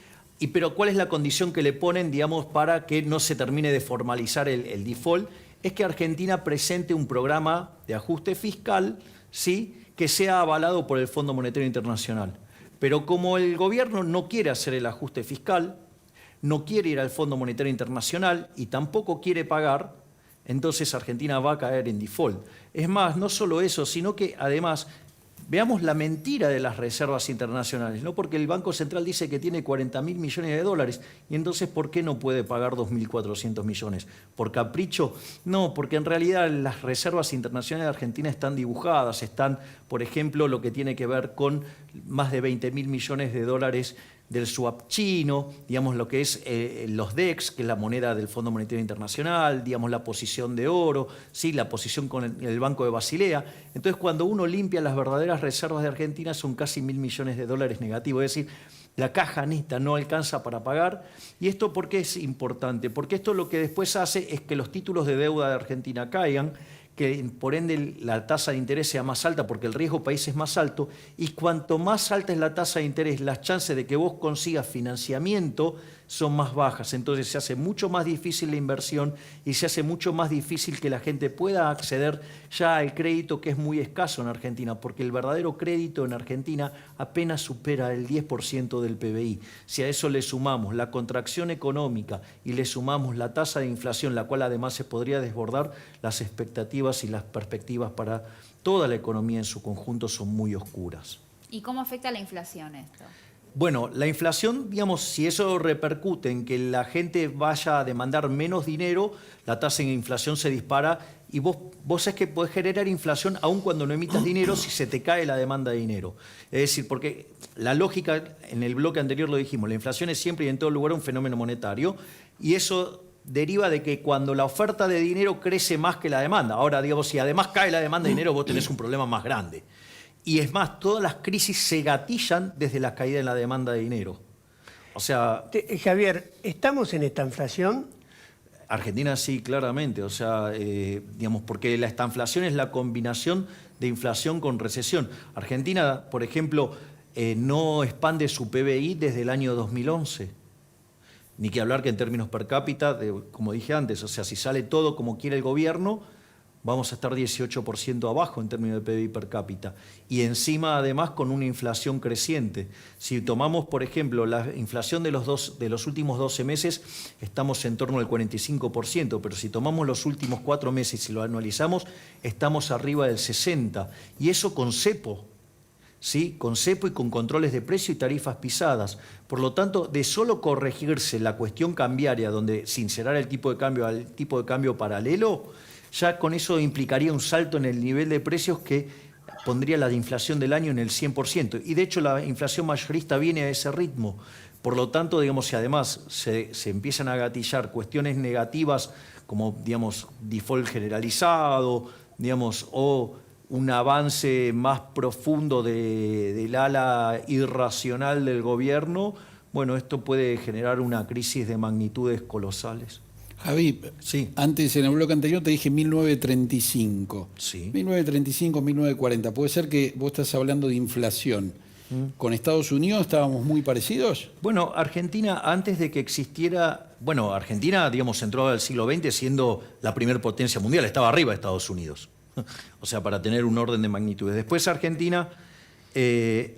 Speaker 3: Pero ¿cuál es la condición que le ponen, digamos, para que no se termine de formalizar el default? Es que Argentina presente un programa de ajuste fiscal, ¿sí?, que sea avalado por el Fondo Monetario Internacional. Pero como el gobierno no quiere hacer el ajuste fiscal, no quiere ir al Fondo Monetario Internacional y tampoco quiere pagar, entonces Argentina va a caer en default. Es más, no solo eso, sino que además veamos la mentira de las reservas internacionales, ¿no? Porque el Banco Central dice que tiene 40.000 millones de dólares, y entonces ¿por qué no puede pagar 2.400 millones? ¿Por capricho? No, porque en realidad las reservas internacionales de Argentina están dibujadas, están, por ejemplo, lo que tiene que ver con más de 20.000 millones de dólares del swap chino, digamos lo que es los DEX, que es la moneda del Fondo Monetario Internacional, digamos la posición de oro, ¿sí?, la posición con el Banco de Basilea. Entonces, cuando uno limpia las verdaderas reservas de Argentina, son casi 1.000 millones de dólares negativos, es decir, la caja neta no alcanza para pagar. ¿Y esto por qué es importante? Porque esto lo que después hace es que los títulos de deuda de Argentina caigan, que por ende la tasa de interés sea más alta porque el riesgo país es más alto, y cuanto más alta es la tasa de interés, las chances de que vos consigas financiamiento son más bajas. Entonces se hace mucho más difícil la inversión y se hace mucho más difícil que la gente pueda acceder ya al crédito, que es muy escaso en Argentina, porque el verdadero crédito en Argentina apenas supera el 10% del PBI. Si a eso le sumamos la contracción económica y le sumamos la tasa de inflación, la cual además se podría desbordar, las expectativas y las perspectivas para toda la economía en su conjunto son muy oscuras.
Speaker 1: ¿Y cómo afecta la inflación esto?
Speaker 3: Bueno, la inflación, digamos, si eso repercute en que la gente vaya a demandar menos dinero, la tasa de inflación se dispara y vos sabés que podés generar inflación aun cuando no emitas dinero si se te cae la demanda de dinero. Es decir, porque la lógica, en el bloque anterior lo dijimos, la inflación es siempre y en todo lugar un fenómeno monetario, y eso deriva de que cuando la oferta de dinero crece más que la demanda. Ahora, digamos, si además cae la demanda de dinero, vos tenés un problema más grande. Y es más, todas las crisis se gatillan desde la caída en la demanda de dinero. O sea...
Speaker 4: Javier, ¿estamos en esta inflación?
Speaker 3: Argentina sí, claramente. O sea, digamos, porque la estanflación es la combinación de inflación con recesión. Argentina, por ejemplo, no expande su PBI desde el año 2011. Ni que hablar que en términos per cápita, como dije antes, o sea, si sale todo como quiere el gobierno, vamos a estar 18% abajo en términos de PBI per cápita. Y encima, además, con una inflación creciente. Si tomamos, por ejemplo, la inflación de los últimos 12 meses, estamos en torno al 45%, pero si tomamos los últimos 4 meses y lo anualizamos, estamos arriba del 60%. Y eso con cepo, ¿sí? Con cepo y con controles de precio y tarifas pisadas. Por lo tanto, de solo corregirse la cuestión cambiaria, donde sincerar el tipo de cambio al tipo de cambio paralelo, ya con eso implicaría un salto en el nivel de precios que pondría la inflación del año en el 100%. Y de hecho la inflación mayorista viene a ese ritmo. Por lo tanto, digamos, si además se empiezan a gatillar cuestiones negativas como, digamos, default generalizado, digamos, o un avance más profundo del ala irracional del gobierno, bueno, esto puede generar una crisis de magnitudes colosales.
Speaker 2: Javi,
Speaker 3: sí.
Speaker 2: Antes en el bloque anterior te dije 1935.
Speaker 3: Sí.
Speaker 2: 1935, 1940. ¿Puede ser que vos estás hablando de inflación? ¿Con Estados Unidos estábamos muy parecidos?
Speaker 3: Bueno, Argentina, antes de que existiera... Bueno, Argentina, digamos, entró al siglo XX siendo la primer potencia mundial, estaba arriba de Estados Unidos. O sea, para tener un orden de magnitudes. Después Argentina,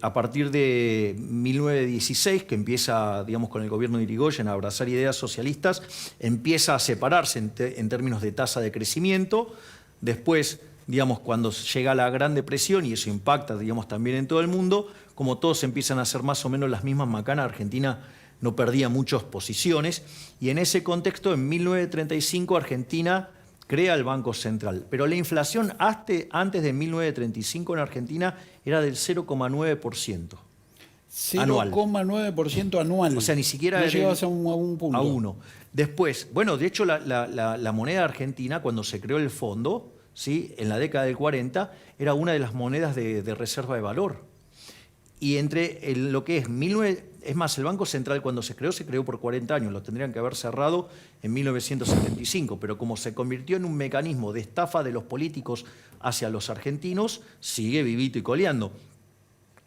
Speaker 3: a partir de 1916, que empieza, digamos, con el gobierno de Irigoyen a abrazar ideas socialistas, empieza a separarse en términos de tasa de crecimiento. Después, digamos, cuando llega la Gran Depresión, y eso impacta, digamos, también en todo el mundo, como todos empiezan a hacer más o menos las mismas macanas, Argentina no perdía muchas posiciones, y en ese contexto, en 1935, Argentina crea el Banco Central. Pero la inflación antes de 1935 en Argentina era del 0,9%.
Speaker 2: 0,9% anual.
Speaker 3: O sea, ni siquiera...
Speaker 2: No llegabas a un punto.
Speaker 3: A 1. Después, bueno, de hecho la moneda argentina, cuando se creó el fondo, ¿sí?, en la década del 40, era una de las monedas de reserva de valor. Y entre lo que es es más, el Banco Central cuando se creó por 40 años, lo tendrían que haber cerrado en 1975, pero como se convirtió en un mecanismo de estafa de los políticos hacia los argentinos, sigue vivito y coleando.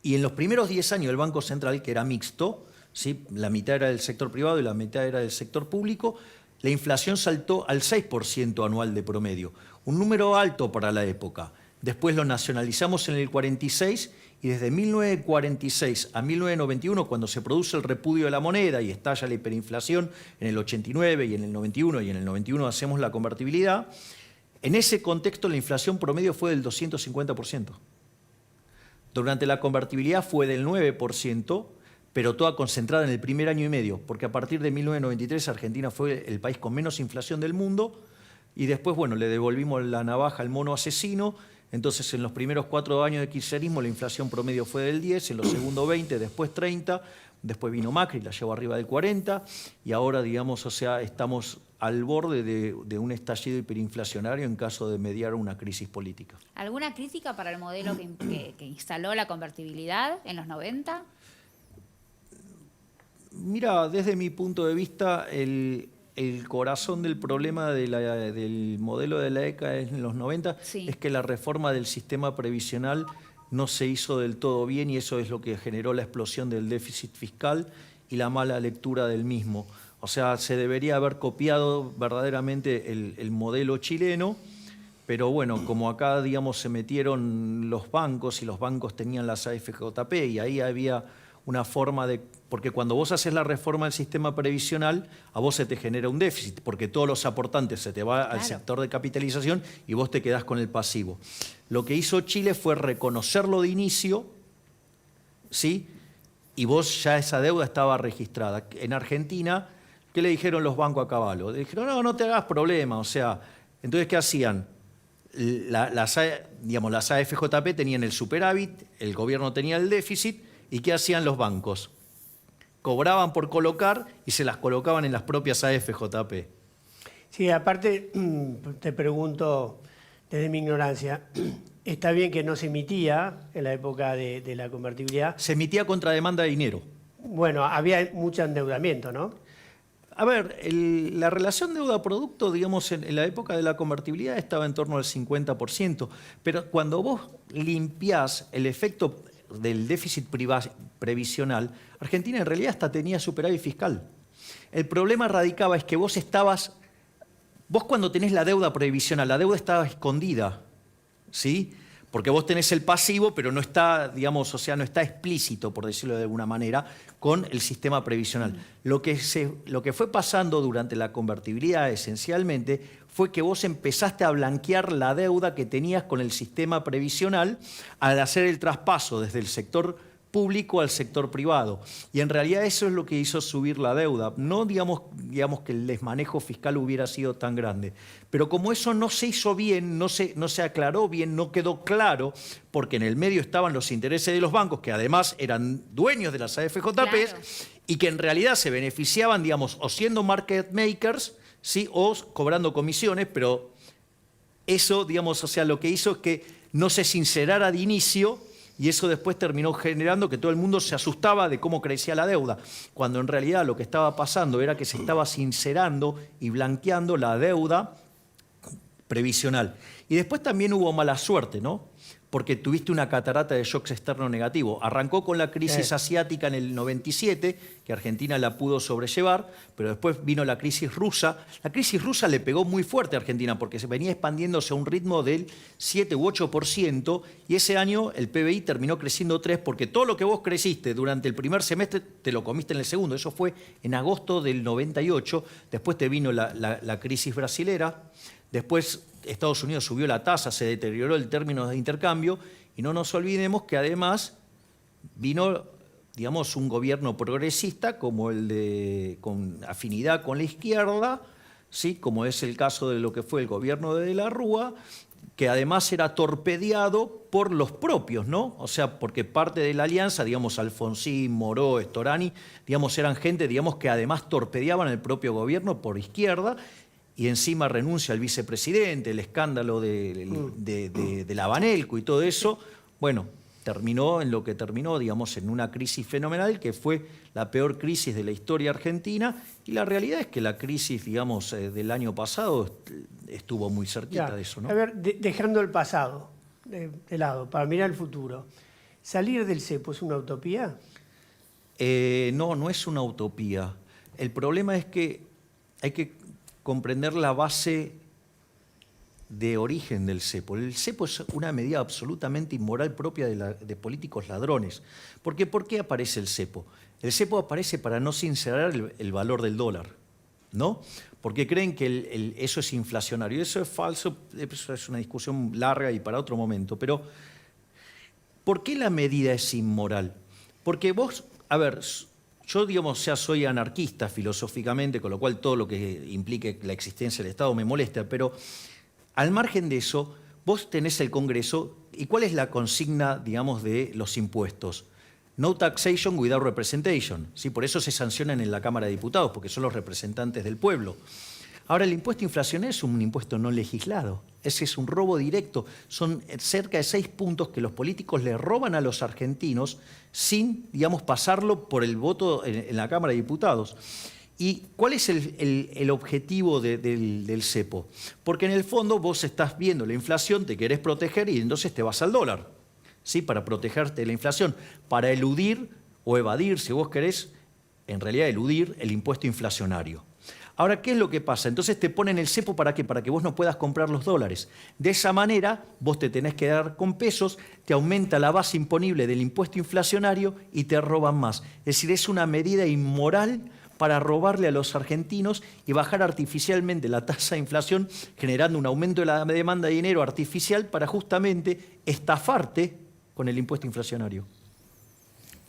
Speaker 3: Y en los primeros 10 años del Banco Central, que era mixto, ¿sí? La mitad era del sector privado y la mitad era del sector público, la inflación saltó al 6% anual de promedio, un número alto para la época. Después lo nacionalizamos en el 46 y desde 1946 a 1991, cuando se produce el repudio de la moneda y estalla la hiperinflación en el 89 y en el 91, y en el 91 hacemos la convertibilidad, en ese contexto la inflación promedio fue del 250%. Durante la convertibilidad fue del 9%, pero toda concentrada en el primer año y medio, porque a partir de 1993 Argentina fue el país con menos inflación del mundo y después, bueno, le devolvimos la navaja al mono asesino. Entonces, en los primeros 4 años de kirchnerismo la inflación promedio fue del 10, en los segundos 20, después 30, después vino Macri, la llevó arriba del 40 y ahora, digamos, o sea, estamos al borde de un estallido hiperinflacionario en caso de mediar una crisis política.
Speaker 1: ¿Alguna crítica para el modelo que instaló la convertibilidad en los 90?
Speaker 3: Mira, desde mi punto de vista, el corazón del problema del modelo de la ECA en los 90
Speaker 1: sí.
Speaker 3: es que la reforma del sistema previsional no se hizo del todo bien y eso es lo que generó la explosión del déficit fiscal y la mala lectura del mismo. O sea, se debería haber copiado verdaderamente el modelo chileno, pero bueno, como acá, digamos, se metieron los bancos y los bancos tenían las AFJP y ahí había una forma de... Porque cuando vos haces la reforma del sistema previsional, a vos se te genera un déficit, porque todos los aportantes se te va al sector de capitalización y vos te quedás con el pasivo. Lo que hizo Chile fue reconocerlo de inicio, ¿sí? Y vos ya esa deuda estaba registrada. En Argentina, ¿qué le dijeron los bancos a Caballo? Le dijeron, no te hagas problema, o sea, entonces, ¿qué hacían? Las AFJP tenían el superávit, el gobierno tenía el déficit, ¿y qué hacían los bancos? Cobraban por colocar y se las colocaban en las propias AFJP.
Speaker 4: Sí, aparte, te pregunto desde mi ignorancia, está bien que no se emitía en la época de la convertibilidad.
Speaker 3: Se emitía contra demanda de dinero.
Speaker 4: Bueno, había mucho endeudamiento, ¿no?
Speaker 3: A ver, la relación deuda-producto, digamos, en la época de la convertibilidad estaba en torno al 50%, pero cuando vos limpiás el efecto del déficit previsional, Argentina en realidad hasta tenía superávit fiscal. El problema radicaba es que vos cuando tenés la deuda previsional, la deuda estaba escondida, ¿sí? Porque vos tenés el pasivo, pero no está, digamos, o sea, no está explícito, por decirlo de alguna manera, con el sistema previsional. Lo que fue pasando durante la convertibilidad, esencialmente, fue que vos empezaste a blanquear la deuda que tenías con el sistema previsional al hacer el traspaso desde el sector público al sector privado. Y en realidad eso es lo que hizo subir la deuda. No digamos que el desmanejo fiscal hubiera sido tan grande. Pero como eso no se hizo bien, no se aclaró bien, no quedó claro, porque en el medio estaban los intereses de los bancos, que además eran dueños de las AFJP, claro, y que en realidad se beneficiaban, digamos, o siendo market makers, ¿sí? O cobrando comisiones, pero eso, digamos, o sea, lo que hizo es que no se sincerara de inicio. Y eso después terminó generando que todo el mundo se asustaba de cómo crecía la deuda, cuando en realidad lo que estaba pasando era que se estaba sincerando y blanqueando la deuda previsional. Y después también hubo mala suerte, ¿no? Porque tuviste una catarata de shocks externos negativos. Arrancó con la crisis asiática en el 97, que Argentina la pudo sobrellevar, pero después vino la crisis rusa. La crisis rusa le pegó muy fuerte a Argentina porque se venía expandiéndose a un ritmo del 7 u 8%, y ese año el PBI terminó creciendo 3%, porque todo lo que vos creciste durante el primer semestre te lo comiste en el segundo. Eso fue en agosto del 98. Después te vino la crisis brasilera. Después Estados Unidos subió la tasa, se deterioró el término de intercambio y no nos olvidemos que además vino, digamos, un gobierno progresista como con afinidad con la izquierda, ¿sí? Como es el caso de lo que fue el gobierno de la Rúa, que además era torpedeado por los propios, ¿no? O sea, porque parte de la alianza, digamos, Alfonsín, Moró, Storani, digamos, eran gente, digamos, que además torpedeaban el propio gobierno por izquierda. Y encima renuncia al vicepresidente, el escándalo de la Banelco y todo eso, bueno, terminó en lo que terminó, digamos, en una crisis fenomenal que fue la peor crisis de la historia argentina, y la realidad es que la crisis, digamos, del año pasado estuvo muy cerquita de eso, ¿no?
Speaker 4: A ver, dejando el pasado de lado, para mirar el futuro, ¿Salir del cepo es una utopía?
Speaker 3: No, no es una utopía. El problema es que hay que comprender la base de origen del cepo. El cepo es una medida absolutamente inmoral propia de políticos ladrones. Porque, ¿por qué aparece el cepo? El cepo aparece para no sincerar el valor del dólar, ¿no? Porque creen que eso es inflacionario. Eso es falso, eso es una discusión larga y para otro momento. Pero, ¿por qué la medida es inmoral? Porque vos, a ver, yo, digamos, ya soy anarquista filosóficamente, con lo cual todo lo que implique la existencia del Estado me molesta, pero al margen de eso, vos tenés el Congreso, ¿y cuál es la consigna, digamos, de los impuestos? No taxation without representation. ¿Sí? Por eso se sancionan en la Cámara de Diputados, porque son los representantes del pueblo. Ahora, el impuesto inflacionario es un impuesto no legislado. Ese es un robo directo. Son cerca de 6 puntos que los políticos le roban a los argentinos sin, digamos, pasarlo por el voto en la Cámara de Diputados. ¿Y cuál es el objetivo del cepo? Porque en el fondo vos estás viendo la inflación, te querés proteger y entonces te vas al dólar, ¿sí? Para protegerte de la inflación, para eludir o evadir, si vos querés, en realidad eludir el impuesto inflacionario. Ahora, ¿qué es lo que pasa? Entonces te ponen el cepo ¿para qué? Para que vos no puedas comprar los dólares. De esa manera, vos te tenés que dar con pesos, te aumenta la base imponible del impuesto inflacionario y te roban más. Es decir, es una medida inmoral para robarle a los argentinos y bajar artificialmente la tasa de inflación, generando un aumento de la demanda de dinero artificial para justamente estafarte con el impuesto inflacionario.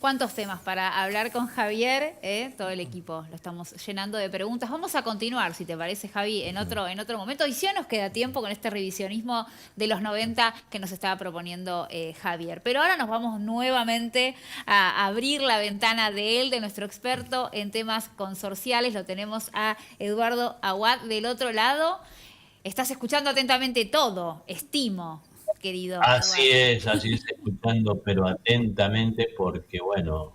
Speaker 1: ¿Cuántos temas para hablar con Javier? Todo el equipo lo estamos llenando de preguntas. Vamos a continuar, si te parece, Javi, en otro momento. Y si ya nos queda tiempo con este revisionismo de los 90 que nos estaba proponiendo Javier. Pero ahora nos vamos nuevamente a abrir la ventana de él, de nuestro experto en temas consorciales. Lo tenemos a Eduardo Aguad del otro lado. Estás escuchando atentamente todo, estimo. Querido
Speaker 5: así es, escuchando, pero atentamente, porque, bueno,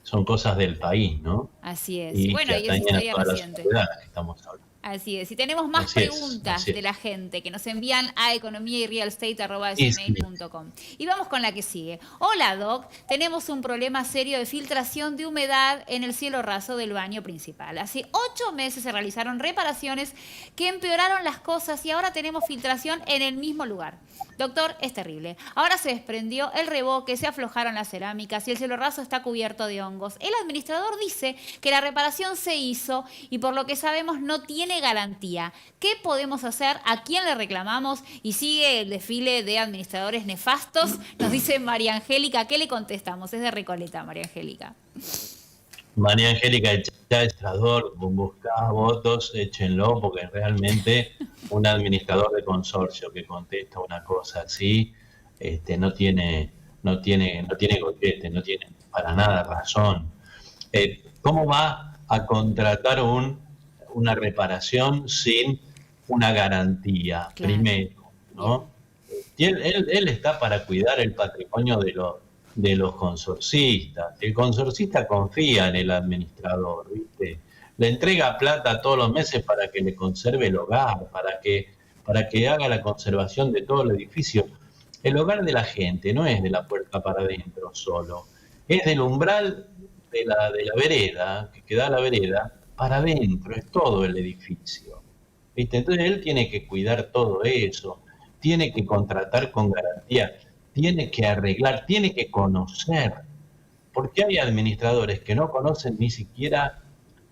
Speaker 5: son cosas del país, ¿no?
Speaker 1: Así es.
Speaker 5: Y
Speaker 1: bueno, y es historia reciente.
Speaker 5: Que estamos hablando.
Speaker 1: Así es. Y tenemos más preguntas de la gente que nos envían a economiayrealestate@gmail.com. Y vamos con la que sigue. Hola, Doc. Tenemos un problema serio de filtración de humedad en el cielo raso del baño principal. Hace 8 meses se realizaron reparaciones que empeoraron las cosas y ahora tenemos filtración en el mismo lugar. Doctor, es terrible. Ahora se desprendió el revoque, se aflojaron las cerámicas y el cielo raso está cubierto de hongos. El administrador dice que la reparación se hizo y por lo que sabemos no tiene garantía. ¿Qué podemos hacer? ¿A quién le reclamamos? Y sigue el desfile de administradores nefastos. Nos dice María Angélica. ¿Qué le contestamos? Es de Recoleta, María Angélica.
Speaker 5: María Angélica, el administrador, buscá votos, échenlo, porque realmente un administrador de consorcio que contesta una cosa así, no tiene golpete, no tiene para nada razón. ¿Cómo va a contratar una reparación sin una garantía? Claro. Primero, ¿no? Y él está para cuidar el patrimonio de los consorcistas. El consorcista confía en el administrador, ¿viste? Le entrega plata todos los meses para que le conserve el hogar, para que haga la conservación de todo el edificio. El hogar de la gente no es de la puerta para adentro solo, es del umbral de la vereda, que da la vereda, para adentro, es todo el edificio, ¿viste? Entonces él tiene que cuidar todo eso, tiene que contratar con garantía, tiene que arreglar, tiene que conocer, porque hay administradores que no conocen ni siquiera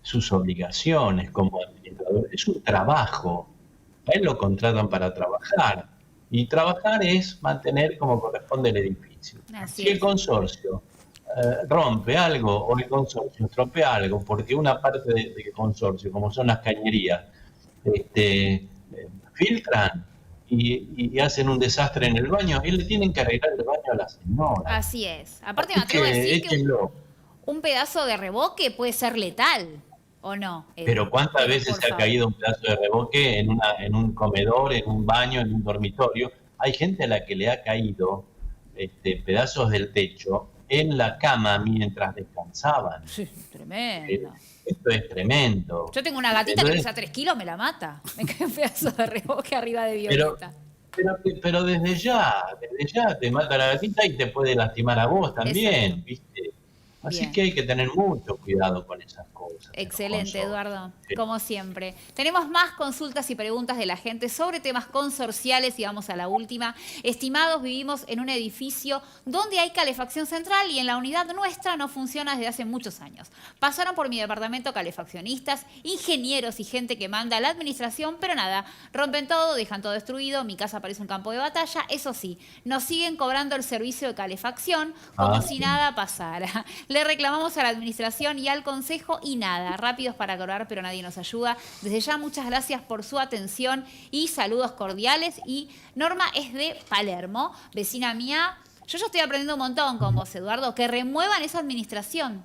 Speaker 5: sus obligaciones como administrador. Es un trabajo, a él lo contratan para trabajar, y trabajar es mantener como corresponde el edificio. Si el consorcio rompe algo o el consorcio estropea algo, porque una parte del consorcio, como son las cañerías, filtran y hacen un desastre en el baño, y le tienen que arreglar el baño a la señora.
Speaker 1: Así es. Aparte me atrevo a decir que un pedazo de revoque puede ser letal, ¿o no?
Speaker 5: Pero ¿cuántas veces se ha caído un pedazo de revoque en un comedor, en un baño, en un dormitorio? Hay gente a la que le ha caído pedazos del techo en la cama mientras descansaban.
Speaker 1: Sí, tremendo.
Speaker 5: Esto es tremendo.
Speaker 1: Yo tengo una gatita que pesa 3 kilos, me la mata. Me cae un pedazo de revoque arriba de Violeta.
Speaker 5: Pero desde ya te mata la gatita y te puede lastimar a vos también,
Speaker 1: Exacto.
Speaker 5: ¿viste? Así
Speaker 1: Bien.
Speaker 5: que hay que tener mucho cuidado con esas cosas. de los
Speaker 1: Excelente,
Speaker 5: consorcios.
Speaker 1: Eduardo,
Speaker 5: Sí.
Speaker 1: como siempre. Tenemos más consultas y preguntas de la gente sobre temas consorciales y vamos a la última. Estimados, vivimos en un edificio donde hay calefacción central y en la unidad nuestra no funciona desde hace muchos años. Pasaron por mi departamento calefaccionistas, ingenieros y gente que manda a la administración, pero nada, rompen todo, dejan todo destruido, mi casa parece un campo de batalla. Eso sí, nos siguen cobrando el servicio de calefacción como
Speaker 5: Ah,
Speaker 1: si
Speaker 5: sí.
Speaker 1: nada pasara. Le reclamamos a la administración y al consejo y nada, rápidos para cobrar, pero nadie nos ayuda. Desde ya, muchas gracias por su atención y saludos cordiales. Y Norma es de Palermo, vecina mía. Yo ya estoy aprendiendo un montón con vos, Eduardo, que remuevan esa administración.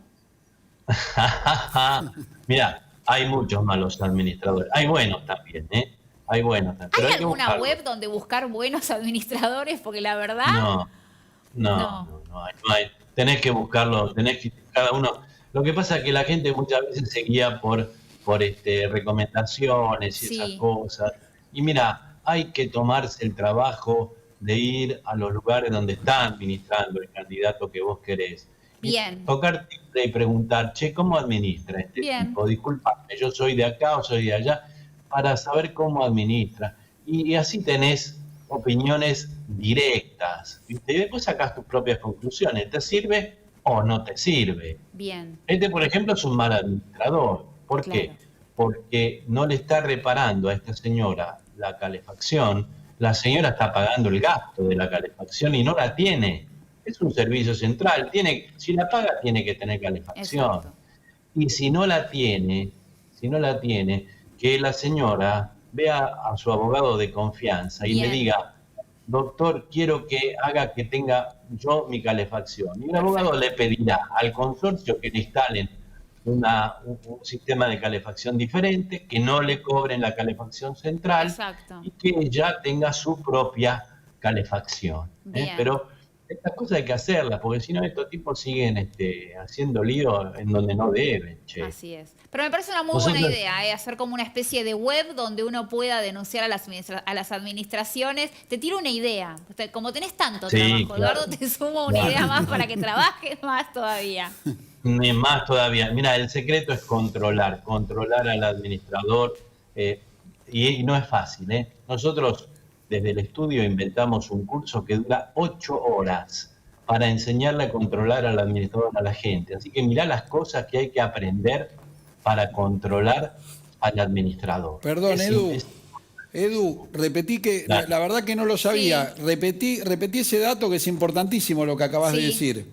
Speaker 5: Mira, hay muchos malos administradores. Hay buenos también, ¿eh? Hay buenos también. Pero
Speaker 1: ¿Hay
Speaker 5: hay que
Speaker 1: alguna
Speaker 5: buscarlos.
Speaker 1: web donde buscar buenos administradores? Porque la verdad,
Speaker 5: No, no hay. Tenés que buscarlo, tenés que cada uno. Lo que pasa es que la gente muchas veces se guía por recomendaciones y esas
Speaker 1: sí,
Speaker 5: cosas. Y mira, hay que tomarse el trabajo de ir a los lugares donde está administrando el candidato que vos querés. Y
Speaker 1: bien,
Speaker 5: tocar timbre y preguntar, che, ¿cómo administra este
Speaker 1: bien,
Speaker 5: tipo? Disculpame, yo soy de acá o soy de allá, para saber cómo administra. Y así tenés opiniones directas, ¿viste? Y después sacás tus propias conclusiones. ¿Te sirve o no te sirve?
Speaker 1: bien,
Speaker 5: Este, por ejemplo, es un mal administrador. ¿Por qué?
Speaker 1: claro,
Speaker 5: Porque no le está reparando a esta señora la calefacción. La señora está pagando el gasto de la calefacción y no la tiene. Es un servicio central. Si la paga, tiene que tener calefacción.
Speaker 1: exacto.
Speaker 5: Y si no la tiene, que la señora vea a su abogado de confianza y
Speaker 1: Bien.
Speaker 5: le diga, doctor, quiero que haga que tenga yo mi calefacción. Y el abogado le pedirá al consorcio que le instalen un sistema de calefacción diferente, que no le cobren la calefacción central
Speaker 1: Exacto.
Speaker 5: y que ella tenga su propia calefacción.
Speaker 1: Bien.
Speaker 5: Pero estas cosas hay que hacerlas, porque si no estos tipos siguen haciendo lío en donde no deben. Che.
Speaker 1: Así es. Pero me parece una muy
Speaker 5: Vosotros-
Speaker 1: buena idea, hacer como una especie de web donde uno pueda denunciar a las administraciones. Te tiro una idea. Como tenés tanto
Speaker 5: Sí,
Speaker 1: trabajo,
Speaker 5: claro.
Speaker 1: Eduardo, te sumo una
Speaker 5: Claro.
Speaker 1: idea más para que trabajes más todavía.
Speaker 5: Ni más todavía. Mira, el secreto es controlar al administrador y no es fácil. Nosotros desde el estudio inventamos un curso que dura 8 horas para enseñarle a controlar al administrador a la gente. Así que mirá las cosas que hay que aprender para controlar al administrador.
Speaker 2: Perdón,
Speaker 5: Es-
Speaker 2: Edu.
Speaker 5: es-
Speaker 2: Edu, repetí que,
Speaker 5: Dale.
Speaker 2: la verdad que no lo sabía.
Speaker 1: Sí.
Speaker 2: Repetí ese dato que es importantísimo lo que acabas de
Speaker 1: Sí.
Speaker 2: decir.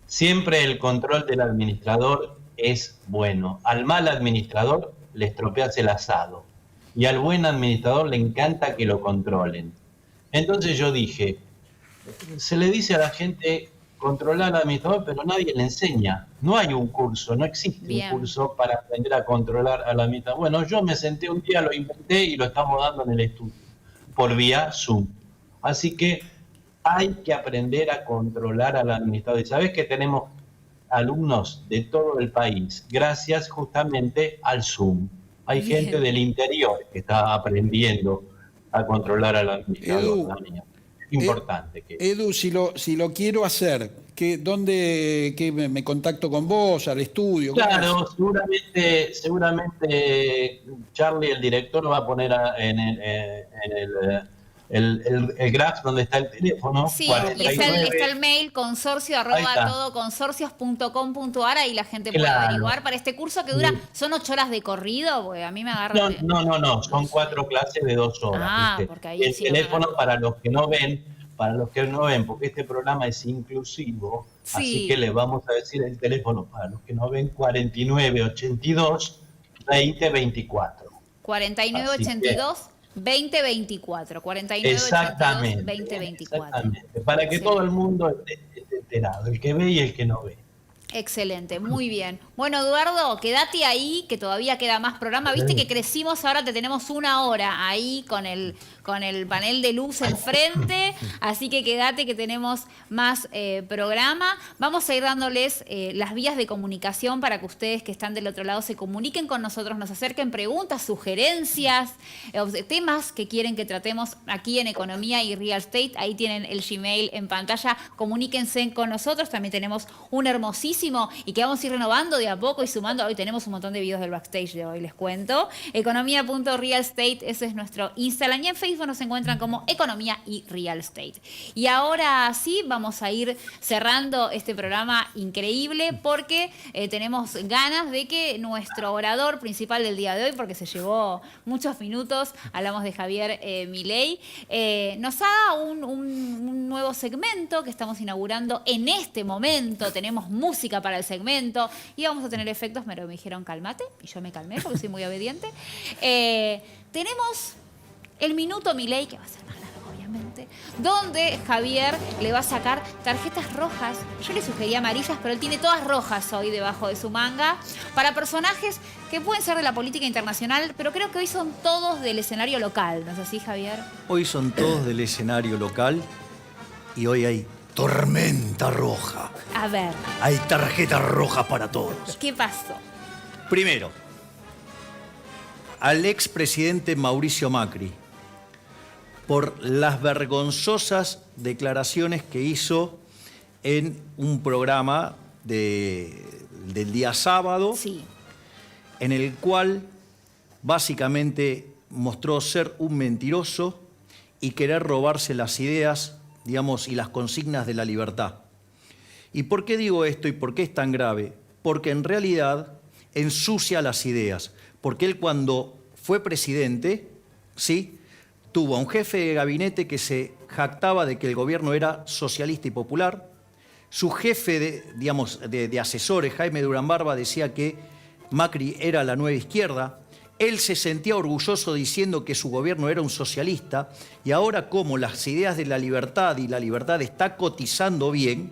Speaker 5: Siempre el control del administrador es bueno. Al mal administrador le estropeas el asado. Y al buen administrador le encanta que lo controlen. Entonces yo dije, se le dice a la gente controlar al administrador, pero nadie le enseña. No hay un curso, no existe
Speaker 1: Bien.
Speaker 5: un curso para aprender a controlar al administrador. Bueno, yo me senté un día, lo inventé y lo estamos dando en el estudio, por vía Zoom. Así que hay que aprender a controlar al administrador. Y sabés que tenemos alumnos de todo el país, gracias justamente al Zoom. Hay
Speaker 1: Bien.
Speaker 5: gente del interior que está aprendiendo a controlar al administrador.
Speaker 2: Edu,
Speaker 5: también. Importante que
Speaker 2: Edu, si lo quiero hacer, ¿dónde me contacto con vos, al estudio? ¿Cómo
Speaker 5: Claro, seguramente Charlie, el director, va a poner en el graph donde está el teléfono.
Speaker 1: Sí,
Speaker 5: 49.
Speaker 1: y está el mail consorcio
Speaker 5: Ahí está.
Speaker 1: @todoconsorcios.com.ar, ahí la gente puede
Speaker 5: Claro.
Speaker 1: averiguar para este curso que dura, son 8 horas de corrido, porque a mí me agarra.
Speaker 5: No, son 4 clases de 2 horas.
Speaker 1: Ah,
Speaker 5: ¿viste?
Speaker 1: porque ahí
Speaker 5: Y el
Speaker 1: sí,
Speaker 5: teléfono
Speaker 1: no.
Speaker 5: para los que no ven, porque este programa es inclusivo,
Speaker 1: Sí.
Speaker 5: así que les vamos a decir el teléfono para los que no ven, 4982 2024.
Speaker 1: 4982 2024. 4982
Speaker 5: Exactamente.
Speaker 1: 2024.
Speaker 5: Exactamente. Para que
Speaker 1: Sí.
Speaker 5: todo el mundo esté enterado, el que ve y el que no ve.
Speaker 1: Excelente, muy bien. Bueno, Eduardo, quédate ahí, que todavía queda más programa. Viste que crecimos, ahora te tenemos 1 hora ahí con el panel de luz enfrente, así que quédate que tenemos más programa. Vamos a ir dándoles las vías de comunicación para que ustedes que están del otro lado se comuniquen con nosotros, nos acerquen preguntas, sugerencias, temas que quieren que tratemos aquí en Economía y Real Estate. Ahí tienen el Gmail en pantalla, comuníquense con nosotros. También tenemos un hermosísimo y que vamos a ir renovando de a poco y sumando. Hoy tenemos un montón de videos del backstage de hoy, les cuento. Economía.realestate, ese es nuestro Instagram. Y en Facebook nos encuentran como Economía y Real Estate. Y ahora sí, vamos a ir cerrando este programa increíble porque tenemos ganas de que nuestro orador principal del día de hoy, porque se llevó muchos minutos, hablamos de Javier Milei, nos haga un nuevo segmento que estamos inaugurando en este momento. Tenemos música para el segmento y vamos a tener efectos, pero me dijeron cálmate y yo me calmé porque soy muy obediente. Tenemos el Minuto Milei, que va a ser más largo obviamente, donde Javier le va a sacar tarjetas rojas. Yo le sugería amarillas, pero él tiene todas rojas hoy debajo de su manga, para personajes que pueden ser de la política internacional, pero creo que hoy son todos del escenario local, ¿no es así, Javier?
Speaker 3: Hoy son todos del escenario local y hoy hay tormenta roja.
Speaker 1: A ver,
Speaker 3: Hay tarjetas rojas para todos.
Speaker 1: ¿qué pasó?
Speaker 3: Primero, al expresidente Mauricio Macri, por las vergonzosas declaraciones que hizo en un programa del día sábado,
Speaker 1: Sí.
Speaker 3: en el cual básicamente mostró ser un mentiroso y querer robarse las ideas, digamos, y las consignas de la libertad. ¿Y por qué digo esto y por qué es tan grave? Porque en realidad ensucia las ideas. Porque él, cuando fue presidente, ¿sí?, tuvo a un jefe de gabinete que se jactaba de que el gobierno era socialista y popular. Su jefe de asesores, Jaime Durán Barba, decía que Macri era la nueva izquierda. Él se sentía orgulloso diciendo que su gobierno era un socialista, y ahora, como las ideas de la libertad y la libertad está cotizando bien,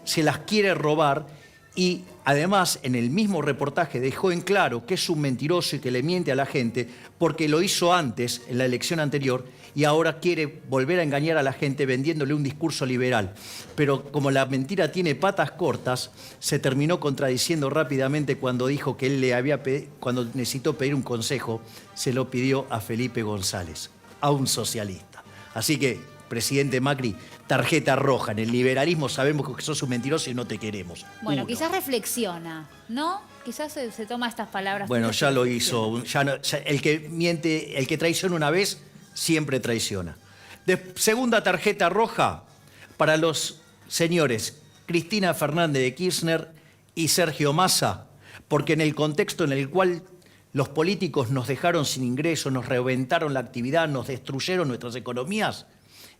Speaker 3: se las quiere robar. Y además, en el mismo reportaje dejó en claro que es un mentiroso y que le miente a la gente porque lo hizo antes, en la elección anterior, y ahora quiere volver a engañar a la gente vendiéndole un discurso liberal. Pero como la mentira tiene patas cortas, se terminó contradiciendo rápidamente cuando dijo que él cuando necesitó pedir un consejo, se lo pidió a Felipe González, a un socialista. Así que, presidente Macri, tarjeta roja. En el liberalismo sabemos que sos un mentiroso y no te queremos.
Speaker 1: Bueno,
Speaker 3: 1.
Speaker 1: quizás reflexiona, ¿no? Quizás se toma estas palabras.
Speaker 3: Bueno, ya lo hizo. El que miente, el que traiciona una vez, siempre traiciona. Segunda tarjeta roja para los señores Cristina Fernández de Kirchner y Sergio Massa, porque en el contexto en el cual los políticos nos dejaron sin ingresos, nos reventaron la actividad, nos destruyeron nuestras economías,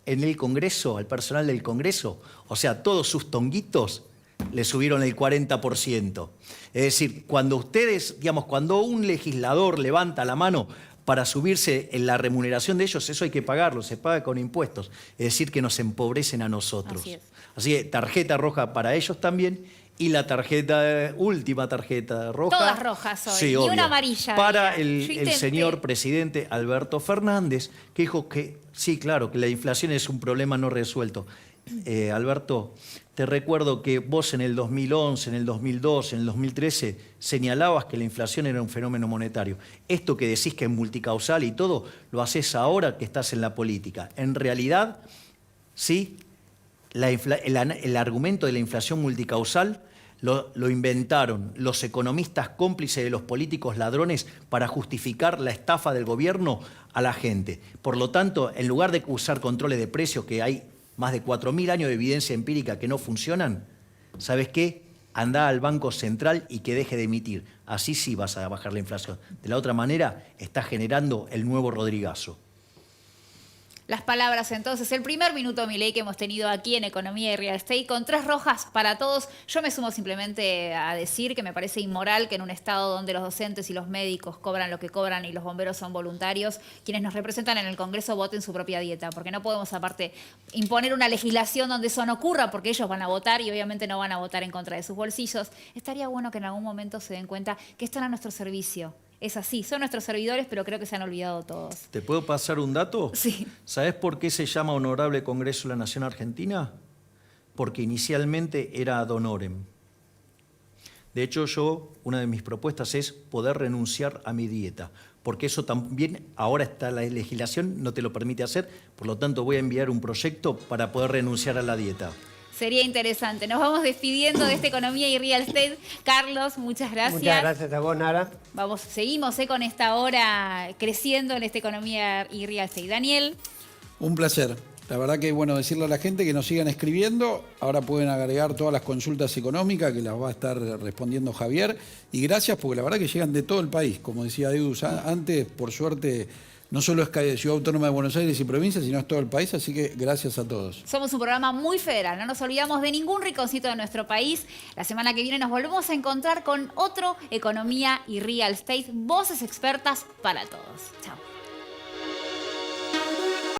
Speaker 3: en el Congreso, al personal del Congreso, o sea, todos sus tonguitos, le subieron el 40%. Es decir, cuando ustedes, cuando un legislador levanta la mano para subirse en la remuneración de ellos, eso hay que pagarlo, se paga con impuestos. Es decir, que nos empobrecen a nosotros.
Speaker 1: Así es.
Speaker 3: Así que tarjeta roja para ellos también. Y la última tarjeta roja.
Speaker 1: Todas rojas hoy,
Speaker 3: Sí,
Speaker 1: ni
Speaker 3: obvio,
Speaker 1: una amarilla.
Speaker 3: para
Speaker 1: Yo
Speaker 3: el
Speaker 1: intenté.
Speaker 3: señor presidente Alberto Fernández, que dijo que sí, claro, que la inflación es un problema no resuelto. Alberto, te recuerdo que vos en el 2011, en el 2012, en el 2013 señalabas que la inflación era un fenómeno monetario. Esto que decís que es multicausal y todo, lo haces ahora que estás en la política. En realidad, sí, el argumento de la inflación multicausal lo inventaron los economistas cómplices de los políticos ladrones para justificar la estafa del gobierno a la gente. Por lo tanto, en lugar de usar controles de precios, que hay más de 4.000 años de evidencia empírica que no funcionan, ¿sabes qué? Andá al Banco Central y que deje de emitir. Así sí vas a bajar la inflación. De la otra manera, estás generando el nuevo Rodrigazo.
Speaker 1: Las palabras entonces, el primer minuto Milei que hemos tenido aquí en Economía y Real Estate con 3 rojas para todos. Yo me sumo simplemente a decir que me parece inmoral que en un estado donde los docentes y los médicos cobran lo que cobran y los bomberos son voluntarios, quienes nos representan en el Congreso voten su propia dieta, porque no podemos aparte imponer una legislación donde eso no ocurra, porque ellos van a votar y obviamente no van a votar en contra de sus bolsillos. Estaría bueno que en algún momento se den cuenta que están a nuestro servicio. Es así, son nuestros servidores, pero creo que se han olvidado todos.
Speaker 3: ¿Te puedo pasar un dato?
Speaker 1: Sí.
Speaker 3: ¿Sabés por qué se llama Honorable Congreso de la Nación Argentina? Porque inicialmente era ad honorem. De hecho, una de mis propuestas es poder renunciar a mi dieta, porque eso también, ahora está la legislación, no te lo permite hacer, por lo tanto voy a enviar un proyecto para poder renunciar a la dieta.
Speaker 1: Sería interesante. Nos vamos despidiendo de esta Economía y Real Estate. Carlos, muchas gracias.
Speaker 4: Muchas gracias a vos, Nara.
Speaker 1: Seguimos con esta hora creciendo en esta Economía y Real Estate. Daniel.
Speaker 2: Un placer. La verdad que bueno decirle a la gente que nos sigan escribiendo. Ahora pueden agregar todas las consultas económicas que las va a estar respondiendo Javier. Y gracias porque la verdad que llegan de todo el país. Como decía Edu antes, por suerte, no solo es Ciudad Autónoma de Buenos Aires y provincia, sino es todo el país. Así que gracias a todos.
Speaker 1: Somos un programa muy federal. No nos olvidamos de ningún rinconcito de nuestro país. La semana que viene nos volvemos a encontrar con otro Economía y Real Estate. Voces expertas para todos. Chao.